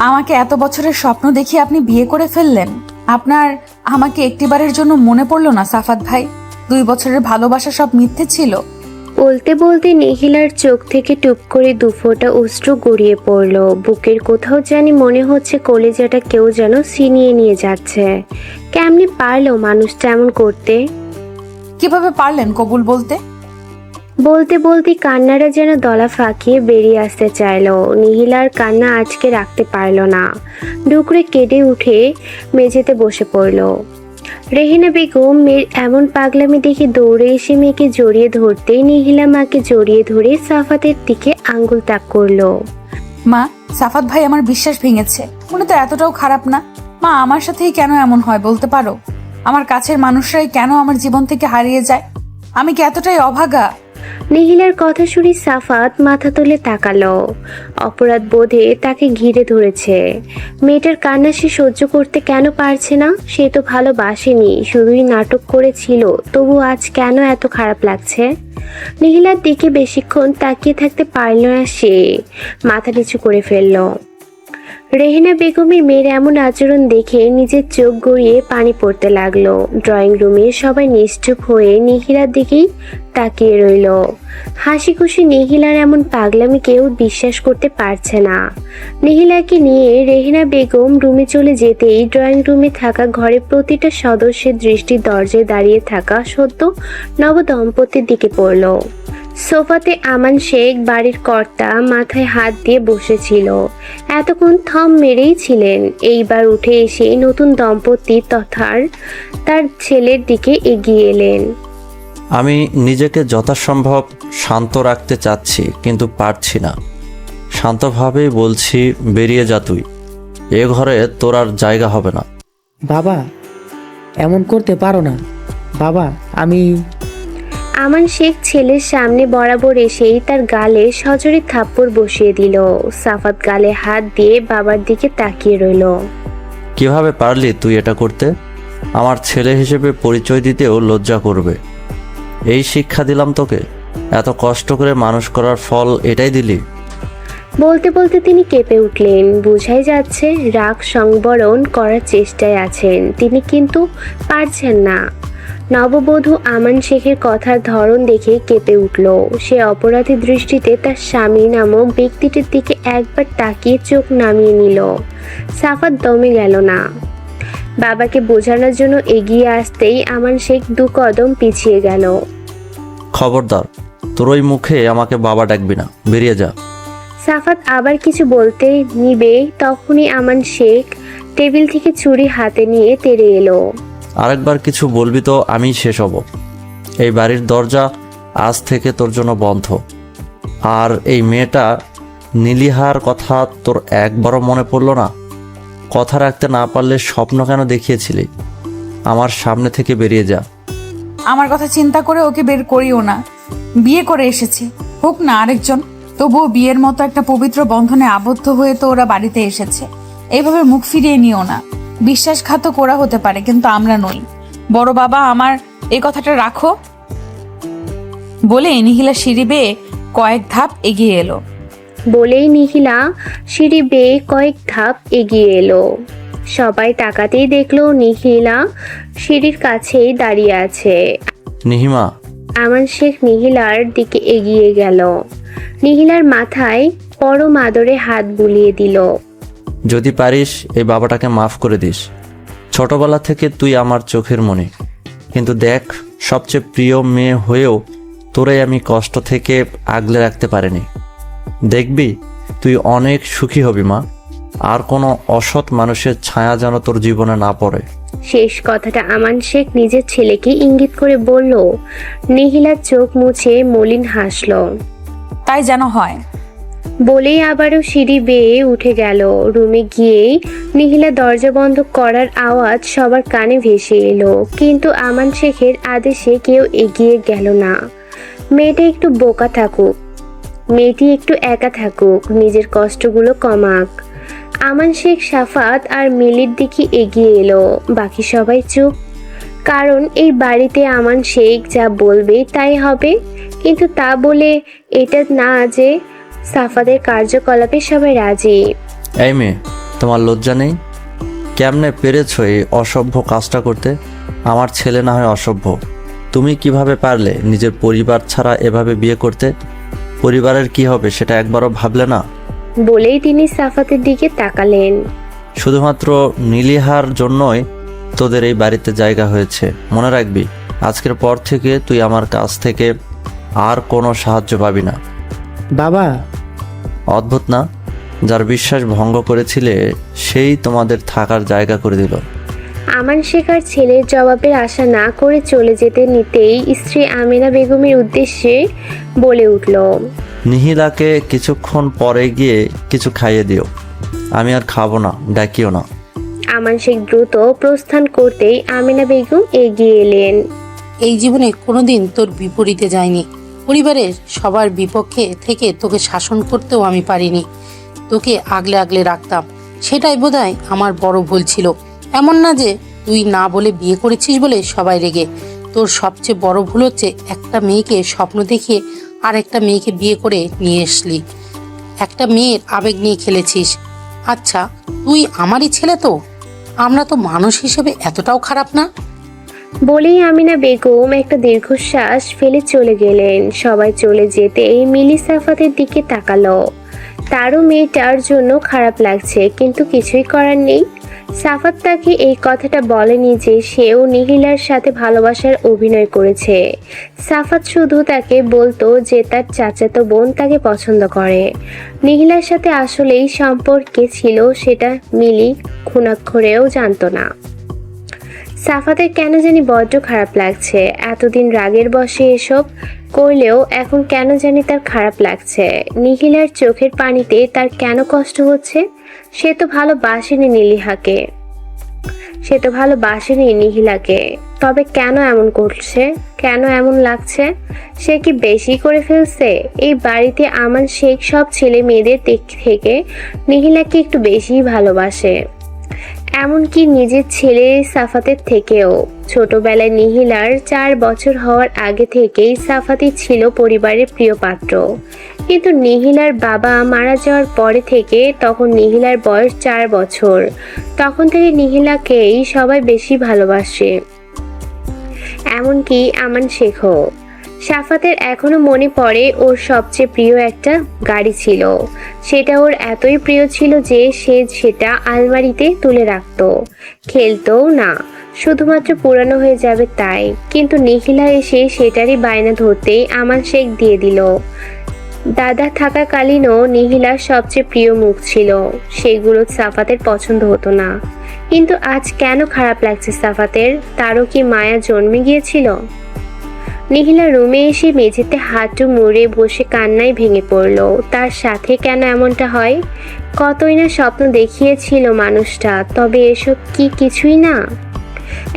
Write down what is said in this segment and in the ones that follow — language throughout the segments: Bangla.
আমাকে এত বছরের স্বপ্ন দেখিয়ে আপনি বিয়ে করে ফেললেন। আপনার আমাকে একটিবারের জন্য মনে পড়লো না সাফাত ভাই? 2 বছরের ভালোবাসা সব মিথ্যে ছিল। বলতে বলতে নিখিলার চোখ থেকে টুপ করে দুফোঁটা অশ্রু গড়িয়ে পড়ল। বুকের কোথাও জানি মনে হচ্ছে কলিজাটা কেউ যেন ছিনিয়ে নিয়ে যাচ্ছে। কেমনে পারলো মানুষটা এমন করতে? কিভাবে পারলেন কবুল বলতে? বলতে বলতে কান্নাটা যেন দলা ফাঁকিয়ে বেরিয়ে আসতে চাইলো। নিহিলার কান্না আজকে রাখতে পারল না, ডুকরে কেঁদে উঠে মেঝেতে বসে পড়ল। রেহেনা বেগম মেয়ের এমন পাগলামি দেখে দৌড়ে এসে মেয়েকে জড়িয়ে ধরতেই নিহিলা মাকে জড়িয়ে ধরে সাফাতের দিকে আঙ্গুল তাক করলো। মা, সাফাত ভাই আমার বিশ্বাস ভেঙেছে। উনি তো এতটাও খারাপ না। মা, আমার সাথেই কেন এমন হয় বলতে পারো? আমার কাছের মানুষরাই কেন আমার জীবন থেকে হারিয়ে যায়? আমি কি এতটাই অভাগা? নিহিলার কথা শুনে সাফাত মাথা তুলে তাকালো। অপরাধ বোধে তাকে ঘিরে ধরেছে। মেয়েটার কান্না সে সহ্য করতে কেন পারছে না? সে তো ভালোবাসেনি, শুধুই নাটক করেছিল। তবু আজ কেন এত খারাপ লাগছে? নিহিলার দিকে বেশিক্ষণ তাকিয়ে থাকতে পারল না সে, মাথা নিচু করে ফেলল। রেহেনা বেগমের মেয়ের এমন আচরণ দেখে নিজের চোখ গড়িয়ে পানি পড়তে লাগলো। ড্রয়িং রুমে সবাই নিশ্চুপ হয়ে নিহিলার দিকেই তাকিয়ে রইল। হাসি খুশি নিহিলার এমন পাগলামি কেউ বিশ্বাস করতে পারছে না। নিহিলাকে নিয়ে রেহেনা বেগম রুমে চলে যেতেই ড্রয়িং রুমে থাকা ঘরের প্রতিটা সদস্যের দৃষ্টি দরজায় দাঁড়িয়ে থাকা সদ্য নবদম্পতির দিকে পড়ল। সোফাতে আমান শেখ বাড়ির কর্তা মাথায় হাত দিয়ে বসেছিল। এতক্ষণ থম মেরেই ছিলেন। এইবার উঠে এসে নতুন দম্পতি তথা তার ছেলের দিকে এগিয়ে এলেন। আমি নিজেকে যথাসম্ভব শান্ত রাখতে চাচ্ছি, কিন্তু পারছি না। শান্তভাবেই বলছি, বেরিয়ে যা তুই। এ ঘরে তোর আর জায়গা হবে না। বাবা, এমন করতে পারো না বাবা। আমান শেখ ছেলের সামনে বরাবর এসেই তার গালে সজোরে থাপ্পড় বসিয়ে দিল। সাফাত গালে হাত দিয়ে বাবার দিকে তাকিয়ে রইল। কিভাবে পারলি তুই এটা করতে? আমার ছেলে হিসেবে পরিচয় দিতেও লজ্জা করবে। এই শিক্ষা দিলাম তোকে? এত কষ্ট করে মানুষ করার ফল এটাই দিলি? বলতে বলতে তিনি কেঁপে উঠলেন। বোঝাই যাচ্ছে রাগ সংবরণ করার চেষ্টায় আছেন তিনি, কিন্তু পারছেন না। নববধূ আমান শেখের কথার ধরন দেখে কেঁপে উঠল। সে অপরাধী দৃষ্টিতে তার স্বামী নামক ব্যক্তিটির দিকে একবার তাকিয়ে চোখ নামিয়ে নিল। সাফাত দমে গেল না। বাবাকে বোঝানোর জন্য এগিয়ে আসতেই আমান শেখ 2 কদম পিছিয়ে গেল। খবরদার, তোর ওই মুখে আমাকে বাবা ডাকবি না, বেরিয়ে যা। সাফাত আবার কিছু বলতে নিবে, তখনই আমান শেখ টেবিল থেকে ছুরি হাতে নিয়ে তেড়ে এলো। আরেকবার কিছু বলবি তো আমি শেষ হব। এই বাড়ির দরজা আজ থেকে তোর জন্য বন্ধ। আর এই মেয়েটা নীলিহার কথা তোর একবারও মনে পড়লো না? কথা রাখতে না পারলে স্বপ্ন কেন দেখিয়েছিলি? আমার সামনে থেকে বেরিয়ে যা। আমার কথা চিন্তা করে ওকে বের করিও না। বিয়ে করে এসেছি, হোক না আরেকজন। তবুও বিয়ের মতো একটা পবিত্র বন্ধনে আবদ্ধ হয়ে তো ওরা বাড়িতে এসেছে। এইভাবে মুখ ফিরিয়ে নিও না। বিশ্বাসঘাতক ওরা হতে পারে, কিন্তু আমরা নই। বড় বাবা, আমার এই কথাটা রাখো। বলে নিহিলা সিঁড়ি বেয়ে কয়েক ধাপ এগিয়ে এলো। বলেই নিহিলা সিঁড়ি বেয়ে কয়েক ধাপ এগিয়ে এলো। সবাই তাকাতেই দেখলো নিহিলা সিঁড়ির কাছেই দাঁড়িয়ে আছে। নিহিমা। আমান শেখ নিহিলার দিকে এগিয়ে গেল। নিহিলার মাথায় পরম আদরে হাত বুলিয়ে দিল। যদি পারিস এই বাবাটাকে মাফ করে দিস। ছোটবেলা থেকে তুই আমার চোখের মণি, কিন্তু দেখ, সবচেয়ে প্রিয় মেয়ে হয়েও তোরে আমি কষ্ট থেকে আগলে রাখতে পারিনি। দেখবি তুই অনেক সুখী হবি মা। আর কোনো অসৎ মানুষের ছায়া যেন তোর জীবনে না পড়ে। শেষ কথাটা আমান শেখ নিজের ছেলেকে ইঙ্গিত করে বলল। নিহিলার চোখ মুছে মলিন হাসল। তাই যেন হয়। বলেই আবারও সিঁড়ি বেয়ে উঠে গেল। রুমে গিয়েই নিহিলা দরজা বন্ধ করার আওয়াজ সবার কানে ভেসে এলো, কিন্তু আমান শেখের আদেশে কেউ এগিয়ে গেল না। মেয়েটা একটু বোকা থাকুক, মেয়েটি একটু একা থাকুক, নিজের কষ্টগুলো কমাক। আমান শেখ সাফাত আর মিলির দিকে এগিয়ে এলো। বাকি সবাই চুপ, কারণ এই বাড়িতে আমান শেখ যা বলবে তাই হবে। কিন্তু তা বলে এটা না যে সাফাদের কার্যকলাপে সবাই রাজি। এই মেয়ে, তোমার লজ্জা নেই? কেমনে পেরেছো এই অসভ্য কাজটা করতে? আমার ছেলে না হয় অসভ্য, তুমি কিভাবে পারলে নিজের পরিবার ছাড়া এভাবে বিয়ে করতে? পরিবারের কি হবে সেটা একবারও ভাবলে না? বলেই তিনি সাফাতের দিকে তাকালেন। শুধুমাত্র নীলিহার জন্যই তোদের এই বাড়িতে জায়গা হয়েছে, মনে রাখবি। আজকের পর থেকে তুই আমার কাছ থেকে আর কোনো সাহায্য পাবি না। বাবা, অদ্ভুত না? যার বিশ্বাস ভঙ্গ করেছিলে সেই তোমাদের থাকার জায়গা করে দিল। আমান শেখার ছেলের জবাবের আশা না করে চলে যেতে নিতেই স্ত্রী আমিনা বেগমের উদ্দেশ্যে বলে উঠল, নিহিলাকে কিছুক্ষণ পরে গিয়ে কিছু খাইয়ে দিও। আমি আর খাবো না, ডাকিও না। আমান শেখ দ্রুত প্রস্থান করতেই আমিনা বেগম এগিয়ে এলেন। এই জীবনে কোনোদিন তোর বিপরীতে যায়নি। পরিবারের সবার বিপক্ষে থেকে তোকে শাসন করতেও আমি পারিনি। তোকে আগলে আগলে রাখতাম, সেটাই বোধহয় আমার বড় ভুল ছিল। এমন না যে তুই না বলে বিয়ে করেছিস বলে সবাই রেগে। তোর সবচেয়ে বড় ভুল হচ্ছে একটা মেয়েকে স্বপ্ন দেখিয়ে আর একটা মেয়েকে বিয়ে করে নিয়ে আসলি। একটা মেয়ের আবেগ নিয়ে খেলেছিস। আচ্ছা, তুই আমারই ছেলে তো, আমরা তো মানুষ হিসেবে এতটাও খারাপ না। বলেই আমিনা বেগম একটা দীর্ঘশ্বাস ফেলে চলে গেলেন। সবাই চলে যেতেই মিলি সাফাতের দিকে তাকালো। তারও মেয়েটার জন্য খারাপ লাগছে, কিন্তু কিছুই করার নেই। সাফাত তাকে এই কথাটা বলেনি যে সেও নিহিলার সাথে ভালোবাসার অভিনয় করেছে। সাফাত শুধু তাকে বলতো যে তার চাচাতো বোন তাকে পছন্দ করে। নিহিলার সাথে আসলেই সম্পর্কে ছিল সেটা মিলি খুনাক্ষরেও জানতো না। সাফাতের কেন জানি বড্ড খারাপ লাগছে। এতদিন রাগের বশে এসব করলেও এখন কেন জানি তার খারাপ লাগছে। নিহিলার চোখের পানিতে তার কেন কষ্ট হচ্ছে? সে তো ভালোবাসেনি নিহিলাকে। তবে কেন এমন করছে? কেন এমন লাগছে? সে কি বেশি করে ফেলছে? এই বাড়িতে আমান শেখ সব ছেলে মেয়েদের দিক থেকে নিহিলাকে একটু বেশিই ভালোবাসে, এমনকি নিজের ছেলে সাফাতের থেকেও। ছোটবেলায় নিহিলার 4 বছর হওয়ার আগে থেকেই সাফাতি ছিল পরিবারের প্রিয় পাত্র। কিন্তু নিহিলার বাবা মারা যাওয়ার পরে থেকে, তখন নিহিলার বয়স 4 বছর, তখন থেকে নিহিলাকেই সবাই বেশি ভালোবাসে, এমনকি আমান শেখও। সাফাতের এখনো মনে পড়ে ওর সবচেয়ে প্রিয় একটা গাড়ি ছিল। সেটা ওর এতই প্রিয় ছিল যে সে সেটা আলমারিতে তুলে রাখতো, খেলতোও না, শুধুমাত্র পুরানো হয়ে যাবে তাই। কিন্তু নিখিলা এসে সেটারই বায়না ধরতেই আমান শেখ দিয়ে দিল। দাদা থাকাকালীনও নিহিলার সবচেয়ে প্রিয় মুখ ছিল, সেগুলো সাফাতের পছন্দ হতো না। কিন্তু আজ কেন খারাপ লাগছে সাফাতের? তারও কি মায়া জন্মে গিয়েছিল? নিহিলা রুমে এসে মেঝেতে হাঁটু মুড়ে বসে কান্নায় ভেঙে পড়ল। তার সাথে কেন এমনটা হয়? কতই না স্বপ্ন দেখিয়েছিল মানুষটা, তবে এসব কি কিছুই না?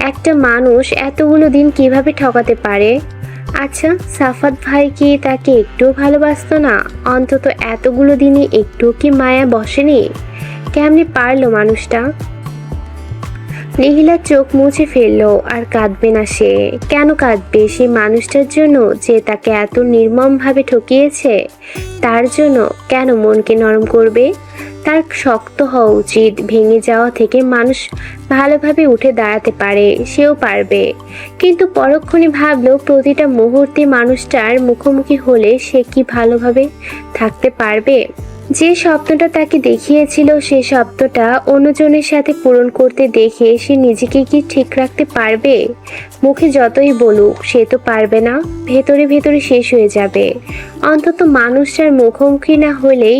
একটা মানুষ এতগুলো দিন কিভাবে ঠকাতে পারে? আচ্ছা, সাফাত ভাই কি তাকে একটুও ভালোবাসতো না? অন্তত এতগুলো দিনে একটু কি মায়া বসেনি? কেমনে পারলো মানুষটা? নিহিলা চোখ মুছে ফেললো। আর কাঁদবে না সে। কেন কাঁদবে? সেই মানুষটার জন্য যে তাকে এত নির্মমভাবে ঠকিয়েছে, তার জন্য কেন মনকে নরম করবে? তার শক্ত হওয়া উচিত। ভেঙে যাওয়া থেকে মানুষ ভালোভাবে উঠে দাঁড়াতে পারে, সেও পারবে। কিন্তু পরক্ষণে ভাবলো প্রতিটা মুহূর্তে মানুষটার মুখোমুখি হলে সে কি ভালোভাবে থাকতে পারবে? যে স্বপ্নটা তাকে দেখিয়েছিল, সেই স্বপ্নটা অন্যজনের সাথে পূরণ করতে দেখে সে নিজেকে কি ঠিক রাখতে পারবে? মুখে যতই বলুক সে তো পারবে না, ভেতরে ভেতরে শেষ হয়ে যাবে। অন্তত মানুষটার মুখোমুখি না হলেই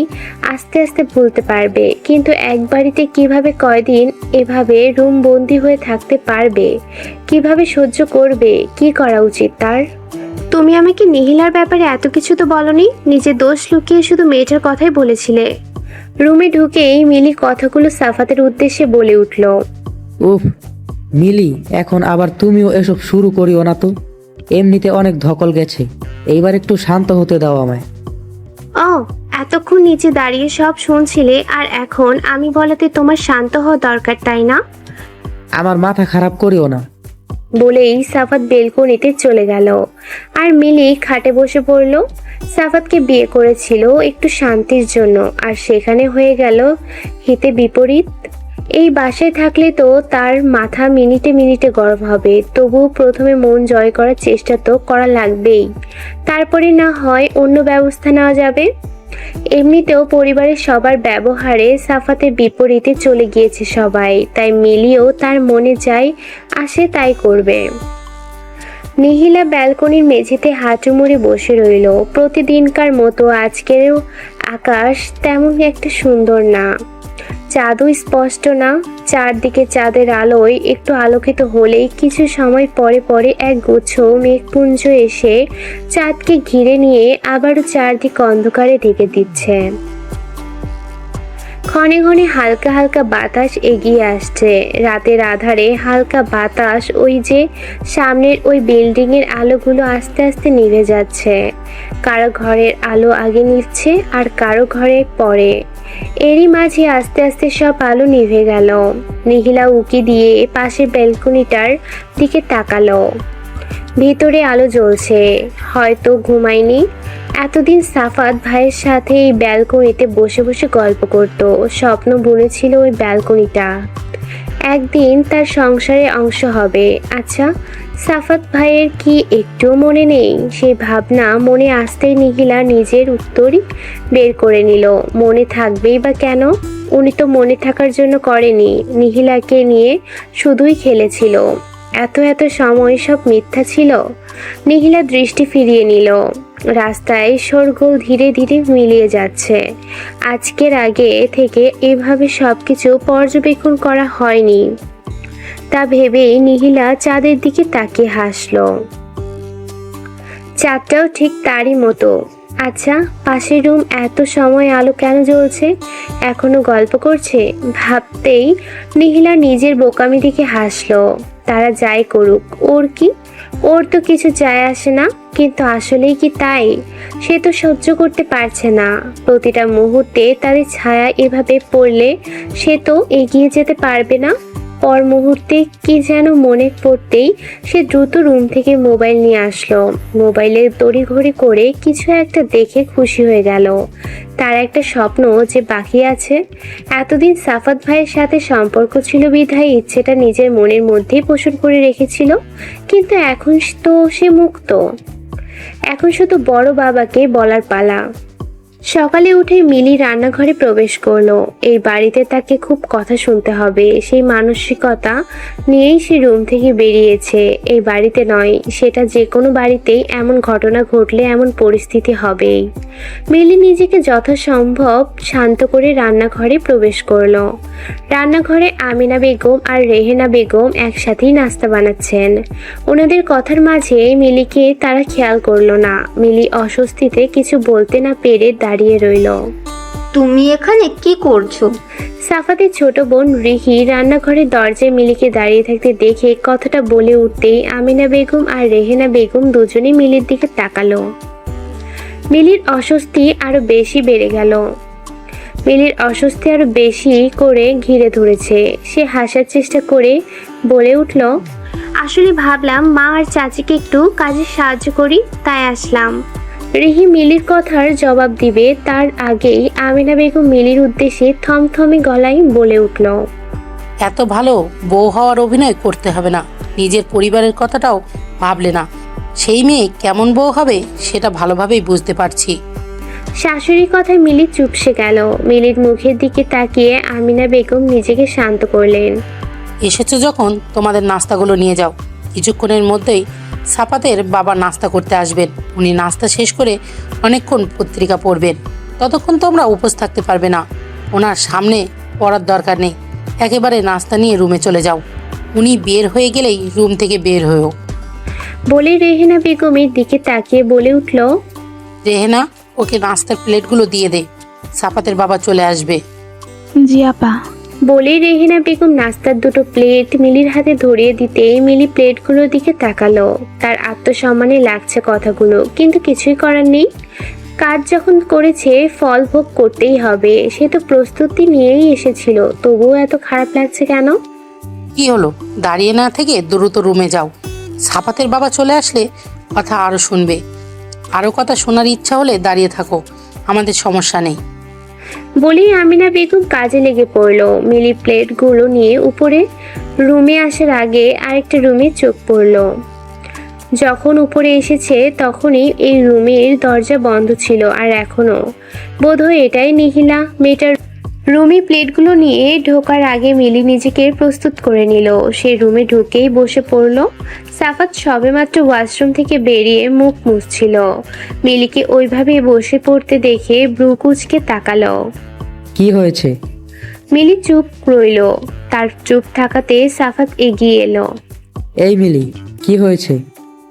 আস্তে আস্তে ভুলতে পারবে। কিন্তু এক বাড়িতে কিভাবে কয়দিন এভাবে রুম বন্দি হয়ে থাকতে পারবে? কিভাবে সহ্য করবে? কি করা উচিত তার? তুমি আমাকে নিহিলার ব্যাপারে এত কিছু তো বলনি, নিজের দোষ লুকিয়ে শুধু মেয়েটার কথাই বলেছিলে। রুমে ঢুকেই মিলি কথাগুলো সাফাতের উদ্দেশ্যে বলে উঠল। উফ মিলি, এখন আবার তুমিও এসব শুরু করিও না তো। এমনিতে অনেক ধকল গেছে, এইবার একটু শান্ত হতে দাও আমায়। ও, এতক্ষণ নিচে দাঁড়িয়ে সব শুনছিলে, আর এখন আমি বলাতে তোমার শান্ত হওয়া দরকার, তাই না? আমার মাথা খারাপ করিও না। বলেই সাফাত বেলকনিতে চলে গেল। আর মিলি খাটে বসে পড়ল। সাফাতকে বিয়ে করেছিল একটু শান্তির জন্য, আর সেখানে হয়ে গেল হিতে বিপরীত। এই বাসায় থাকলে তো তার মাথা মিনিটে মিনিটে গরম হবে, তবুও প্রথমে মন জয় করার চেষ্টা তো করা লাগবেই, তারপরে না হয় অন্য ব্যবস্থা নেওয়া যাবে। এমনিতেও পরিবারের সবার ব্যবহারে সাফাতের বিপরীতে চলে গিয়েছে সবাই, তাই মিলিও তার মনে যাই আসে তাই করবে। নিহিলা ব্যালকনির মেঝেতে হাঁটু মুড়ে বসে রইল। প্রতিদিনকার মতো আজকেরও আকাশ তেমন একটা সুন্দর না, চাঁদও স্পষ্ট না। চারদিকে চাঁদের আলোয় একটু আলোকিত হলেই কিছু সময় পরে পরে এক গুচ্ছ মেঘপুঞ্জ এসে চাঁদকে ঘিরে নিয়ে আবারও চারদিক অন্ধকারে ঢেকে দিচ্ছে। ক্ষণে ক্ষণে হালকা হালকা বাতাস এগিয়ে আসছে। রাতের আধারে হালকা বাতাস, ওই যে সামনের ওই বিল্ডিং এর আলোগুলো আস্তে আস্তে নিভে যাচ্ছে। কারো ঘরের আলো আগে নিভছে আর কারো ঘরে পরে, এরই মাঝে আস্তে আস্তে সব আলো নিভে গেল। নিহিলা উকি দিয়ে পাশের ব্যালকনিটার দিকে তাকালো। ভিতরে আলো জ্বলছে, হয়তো ঘুমায়নি। এতদিন সাফাত ভাইয়ের সাথে এই ব্যালকনিতে বসে বসে গল্প করত, স্বপ্ন বুনেছিল ওই ব্যালকনিটা একদিন তার সংসারের অংশ হবে। আচ্ছা, সাফাত ভাইয়ের কি একটুও মনে নেই? সেই ভাবনা মনে আসতেই নিহিলা নিজের উত্তরই বের করে নিল। মনে থাকবেই বা কেন? উনি তো মনে থাকার জন্য করেনি, নিহিলাকে নিয়ে শুধুই খেলেছিল। এত এত সময় সব মিথ্যা ছিল। নিহিলা দৃষ্টি ফিরিয়ে নিল। রাস্তায় শোরগোল ধীরে ধীরে মিলিয়ে যাচ্ছে। আজকের আগে থেকে এভাবে সবকিছু পর্যবেক্ষণ করা হয়নি, তা ভেবেই নিহিলা চাঁদের দিকে তাকিয়ে হাসল। চাঁদটাও ঠিক তারই মতো। আচ্ছা, পাশের রুম এত সময় আলো কেন জ্বলছে? এখনো গল্প করছে? ভাবতেই নিহিলা নিজের বোকামি দিকে হাসলো। তারা যাই করুক, ওর কি? ওর তো কিছু যায় আসে না। কিন্তু আসলেই কি তাই? সে তো সহ্য করতে পারছে না। প্রতিটা মুহূর্তে তাদের ছায়া এভাবে পড়লে সে তো এগিয়ে যেতে পারবে না। পর মুহূর্তে কি যেন মনে পড়তেই সে দ্রুত রুম থেকে মোবাইল নিয়ে আসলো। মোবাইলে তড়িঘড়ি করে কিছু একটা দেখে খুশি হয়ে গেল। তার একটা স্বপ্ন যে বাকি আছে। এতদিন সাফাত ভাইয়ের সাথে সম্পর্ক ছিল বিধায় ইচ্ছেটা নিজের মনের মধ্যেই পোষণ করে রেখেছিল, কিন্তু এখন তো সে মুক্ত। এখন শুধু বড় বাবাকে বলার পালা। সকালে উঠে মিলি রান্নাঘরে প্রবেশ করলো। এই বাড়িতে তাকে খুব কথা শুনতে হবে, সেই মানসিকতা নিয়েই সে রুম থেকে বেরিয়েছে। এই বাড়িতে নয়, সেটা যে কোনো বাড়িতেই এমন ঘটনা ঘটলে এমন পরিস্থিতি হবেই। মিলি নিজেকে যথাসম্ভব শান্ত করে রান্নাঘরে প্রবেশ করলো। রান্নাঘরে আমিনা বেগম আর রেহেনা বেগম একসাথেই নাস্তা বানাচ্ছেন। ওনাদের কথার মাঝে মিলিকে তারা খেয়াল করলো না। মিলি অস্বস্তিতে কিছু বলতে না পেরে দাঁড়িয়ে রইল। তুমি এখানে কি করছো? সাফাতের ছোট বোন রিহি রান্নাঘরের দরজায় মিলিকে দাঁড়িয়ে থাকতে দেখে কথাটা বলে উঠতেই আমিনা বেগম আর রেহেনা বেগম দুজনেই মিলির দিকে তাকালো। মিলির অস্বস্তি আরো বেশি বেড়ে গেল। মিলির অস্বস্তি আরো বেশি করে ঘিরে ধরেছে। সে হাসার চেষ্টা করে বলে উঠল, আসলে ভাবলাম মা আর চাচিকে একটু কাজে সাহায্য করি, তাই আসলাম। রিহি মিলির কথার জবাব দিবে তার আগেই আমিনা বেগম মিলির উদ্দেশ্যে থমথমে গলায় বলে উঠল, এত ভালো বউ হওয়ার অভিনয় করতে হবে না। নিজের পরিবারের কথাটাও ভাবলে না। সেই মেয়ে কেমন বউ হবে সেটা ভালোভাবেই বুঝতে পারছি। শাশুড়ির কথায় মিলি চুপসে গেল। মিলির মুখের দিকে তাকিয়ে আমিনা বেগম নিজেকে শান্ত করলেন। এসেছো যখন তোমাদের নাস্তাগুলো নিয়ে যাও। কিছুক্ষণের মধ্যেই সাফাতের বাবা নাস্তা করতে আসবেন। উনি নাস্তা শেষ করে অনেকক্ষণ পত্রিকা পড়বেন। ততক্ষণ তোমরা উপোস থাকতে পারবে না। ওনার সামনে পড়ার দরকার নেই। একেবারে নাস্তা নিয়ে রুমে চলে যাও। উনি বের হয়ে গেলেই রুম থেকে বের হয়েও। বলে রেহেনা বেগমের দিকে তাকিয়ে বলে উঠল, রেহেনা, ওকে নাস্তার প্লেটগুলো দিয়ে দে। সাফাতের বাবা চলে আসবে। জি আপা। বলে রেহেনা বেগম নাস্তার দুটো প্লেট মিলির হাতে ধরিয়ে দিতে মিলি প্লেটগুলোর দিকে তাকালো। তার আত্মসম্মানে লাগছে কথাগুলো, কিন্তু কিছুই করার নেই। কাজ যখন করেছে ফল ভোগ করতেই হবে। সে তো প্রস্তুতি নিয়েই এসেছিল, তবুও এত খারাপ লাগছে কেন? কি হলো? দাঁড়িয়ে না থেকে দ্রুত রুমে যাও। সাফাতের বাবা চলে আসলে কথা আরো শুনবে। আরও কথা শোনার ইচ্ছা হলে দাঁড়িয়ে থাকো, আমাদের সমস্যা নেই। বলেই আমিনা বেগম কাজে লেগে পড়লো। মিলি প্লেটগুলো নিয়ে উপরে রুমে আসার আগে আরেকটা রুমে চোখ পড়লো। যখন উপরে এসেছে তখনই এই রুমের দরজা বন্ধ ছিল, আর এখনো বোধহয় এটাই নিহিলা। মেয়েটার রুমে প্লেটগুলো নিয়ে ঢোকার আগে মিলি নিজেকে প্রস্তুত করে নিল। সে রুমে ঢুকেই বসে পড়লো। সাফাত সবেমাত্র ওয়াশরুম থেকে বেরিয়ে মুখ মুছছিল। মিলিকে ওইভাবে বসে পড়তে দেখে ব্রু কুঁচকে তাকালো। কি হয়েছে? মিলি চুপ রইল। তার চুপ থাকাতে সাফাত এগিয়ে এলো। এই মিলি, কি হয়েছে?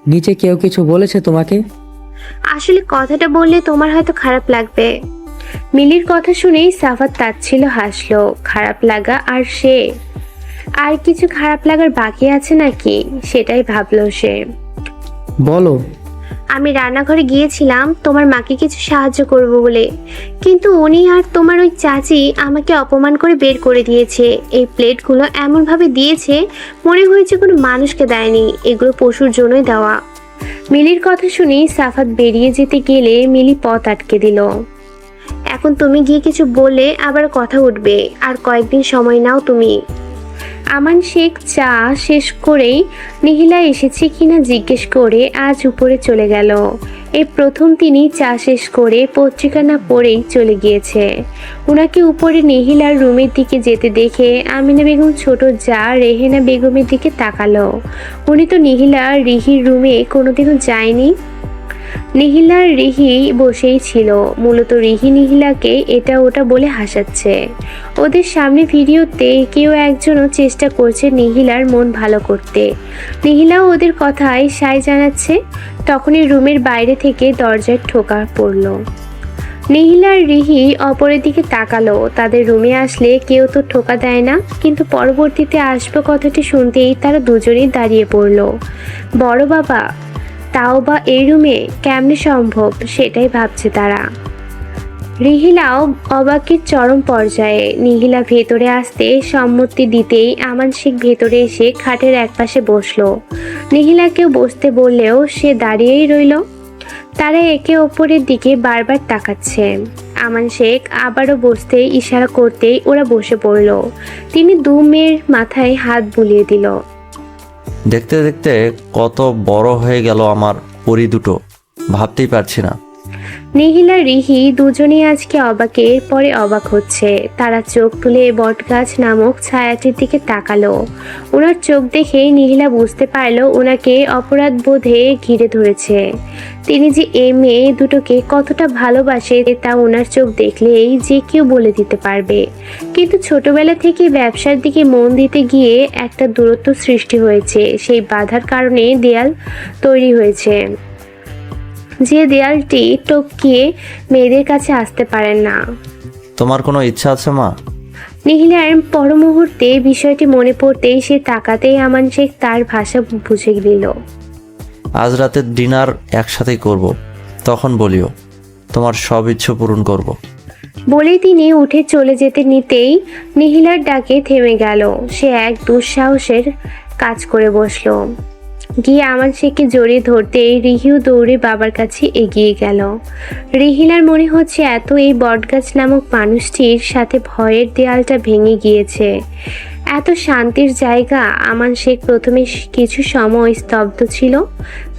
নিচে কেউ কিছু বলেছে তোমাকে? আসলে কথাটা বললে তোমার হয়তো খারাপ লাগবে। মিলির কথা শুনেই সাফাত তাচ্ছিল হাসলো। খারাপ লাগা? আর সে আর কিছু খারাপ লাগার বাকি আছে নাকি, সেটাই ভাবলো সে। বলো। আমি রান্নাঘরে গিয়েছিলাম তোমার মাকে কিছু সাহায্য করব বলে, কিন্তু উনি আর তোমার ওই চাচি আমাকে অপমান করে বের করে দিয়েছে। এই প্লেটগুলো এমনভাবে দিয়েছে মনে হয়েছে কোনো মানুষকে দেয়নি, এগুলো পশুর জন্যই দেওয়া। মিলির কথা শুনে সাফাত বেরিয়ে যেতে গেলে মিলি পথ আটকে দিল। এখন তুমি গিয়ে কিছু বলে আবার কথা উঠবে, আর কয়েকদিন সময় নাও তুমি। আমান শেখ চা শেষ করেই নিহিলা এসেছে কিনা জিজ্ঞেস করে আজ উপরে চলে গেল। এই প্রথম তিনি চা শেষ করে পত্রিকা না পড়েই চলে গিয়েছে। ওনাকে উপরে নিহিলার রুমের দিকে যেতে দেখে আমিনা বেগম ছোট যা রেহেনা বেগমের দিকে তাকালো। উনি তো নিহিলা রিহির রুমে কোনোদিনও যায়নি। নিহিলার রিহি বসেই ছিল। মূলত রিহি নিহিলাকে এটা ওটা বলে হাসাচ্ছে। ওদের সামনে ভিডিওতে কেউ একজনও চেষ্টা করছে নিহিলার মন ভালো করতে। নিহিলাও ওদের কথায় সায় জানাচ্ছে। তখনই রুমের বাইরে থেকে দরজায় ঠোকা পড়ল। নিহিলার রিহি অপরের দিকে তাকালো। তাদের রুমে আসলে কেউ তো ঠোকা দেয় না, কিন্তু পরবর্তীতে আসবে কথাটি শুনতেই তারা দুজনেই দাঁড়িয়ে পড়ল। বড় বাবা, তাও বা এই রুমে কেমনে সম্ভব, সেটাই ভাবছে তারা। রিহিলাও অবাকের চরম পর্যায়ে। নিহিলা ভেতরে আসতে সম্মতি দিতেই আমান শেখ ভেতরে এসে খাটের একপাশে বসলো। নিহিলাকেও বসতে বললেও সে দাঁড়িয়েই রইল। তারা একে অপরের দিকে বারবার তাকাচ্ছে। আমান শেখ আবারও বসতে ইশারা করতেই ওরা বসে পড়ল। তিনি দু মেয়ের মাথায় হাত বুলিয়ে দিল। দেখতে দেখতে কত বড় হয়ে গেল আমার পরি দুটো, ভাবতেই পারছি না। নিহিলা রিহি দুজনেই আজকে অবাকের পরে অবাক হচ্ছে। তারা চোখ তুলে বটগাছ নামক ছায়াটির দিকে তাকালো। ওনার চোখ দেখে নিহিলা বুঝতে পারলো ওনাকে অপরাধ বোধে ঘিরে ধরেছে। তিনি যে এই মেয়ে দুটোকে কতটা ভালোবাসে তা ওনার চোখ দেখলেই যে কেউ বলে দিতে পারবে। কিন্তু ছোটবেলা থেকে ব্যবসার দিকে মন দিতে গিয়ে একটা দূরত্ব সৃষ্টি হয়েছে। সেই বাধার কারণে দেয়াল তৈরি হয়েছে, যে দেয়ালটি টপকিয়ে মেয়েদের কাছে আসতে পারেন না। তোমার কোনো ইচ্ছা আছে মা? নিহিলার পর মুহূর্তে বিষয়টি মনে পড়তেই সে তাকাতেই আমান শেখ তার ভাষা বুঝে নিল। আজ রাতের ডিনার একসাথেই করব, তখন বলিও, তোমার সব ইচ্ছে পূরণ করব। বলেই তিনি উঠে চলে যেতে নিতেই নিহিলার ডাকে থেমে গেল। সে এক দুঃসাহসের কাজ করে বসলো। গিয়ে আমান শেখকে জড়িয়ে ধরতেই রিহিও দৌড়ে বাবার কাছে এগিয়ে গেল। রিহিলার মনে হচ্ছে এত এই বটগাছ নামক মানুষটির সাথে ভয়ের দেয়ালটা ভেঙে গিয়েছে। এত শান্তির জায়গা। আমান শেখ প্রথমে কিছু সময় স্তব্ধ ছিল,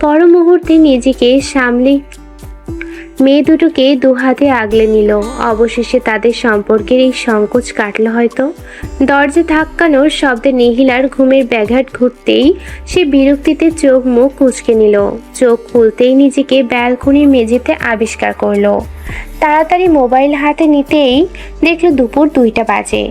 পর মুহূর্তে নিজেকে সামলে মেয়ে দুটোকে দু হাতে আগলে নিল। অবশেষে তাদের সম্পর্কের এই সংকোচ কাটল হয়তো। দরজা ধাক্কানোর শব্দে নিহিলার ঘুমের ব্যাঘাত ঘুরতেই সে বিরক্তিতে চোখ মুখ কুঁচকে নিল। চোখ খুলতেই নিজেকে ব্যালকনির মেঝেতে আবিষ্কার করলো। তাড়াতাড়ি মোবাইল হাতে নিতেই দেখলো দুপুর 2টা বাজে।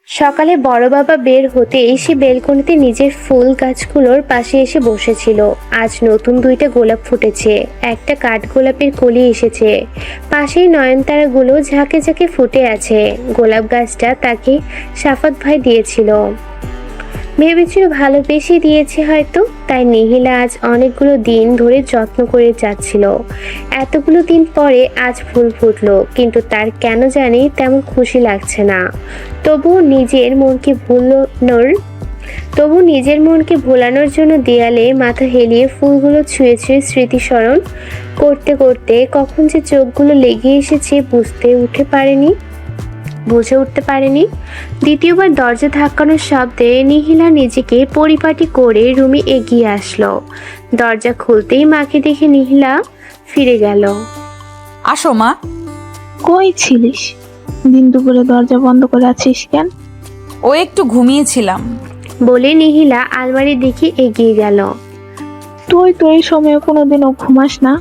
সকালে বড় বাবা বের হতেই সে বেলকনিতে নিজের ফুল গাছগুলোর পাশে এসে বসেছিল। আজ নতুন 2টা গোলাপ ফুটেছে, একটা কাঠগোলাপের কলি এসেছে, পাশেই নয়নতারাগুলো ঝাঁকে ঝাঁকে ফুটে আছে। গোলাপ গাছটা তাকে সাফাত ভাই দিয়েছিল, ভেবেছিল ভালোবেসে দিয়েছে হয়তো, তাই নিহিলা আজ অনেকগুলো দিন ধরে যত্ন করে যাচ্ছিল। এতগুলো দিন পরে আজ ফুল ফুটলো, কিন্তু তার কেন জানি তেমন খুশি লাগছে না। তবুও নিজের মনকে ভুলানোর তবু নিজের মনকে ভোলানোর জন্য দেয়ালে মাথা হেলিয়ে ফুলগুলো ছুঁয়ে ছুঁয়ে স্মৃতিস্মরণ করতে করতে কখন যে চোখগুলো লেগে এসেছে বুঝে উঠতে পারেনি। দ্বিতীয়বার দরজা ধাক্কানোর শব্দে নিহিলা নিজেকে পরিপাটি করে রুমে এগিয়ে আসলো। দরজা খুলতেই মাকে দেখে নিহিলা ফিরে গেল। আসো মা। কই ছিলিস? দিন দুপুরে দরজা বন্ধ করে আছিস কেন? ও একটু ঘুমিয়েছিলাম। বলে নিহিলা আলমারির দিকে এগিয়ে গেল। তুই তো এই সময়ে কোনোদিনও ঘুমাস না।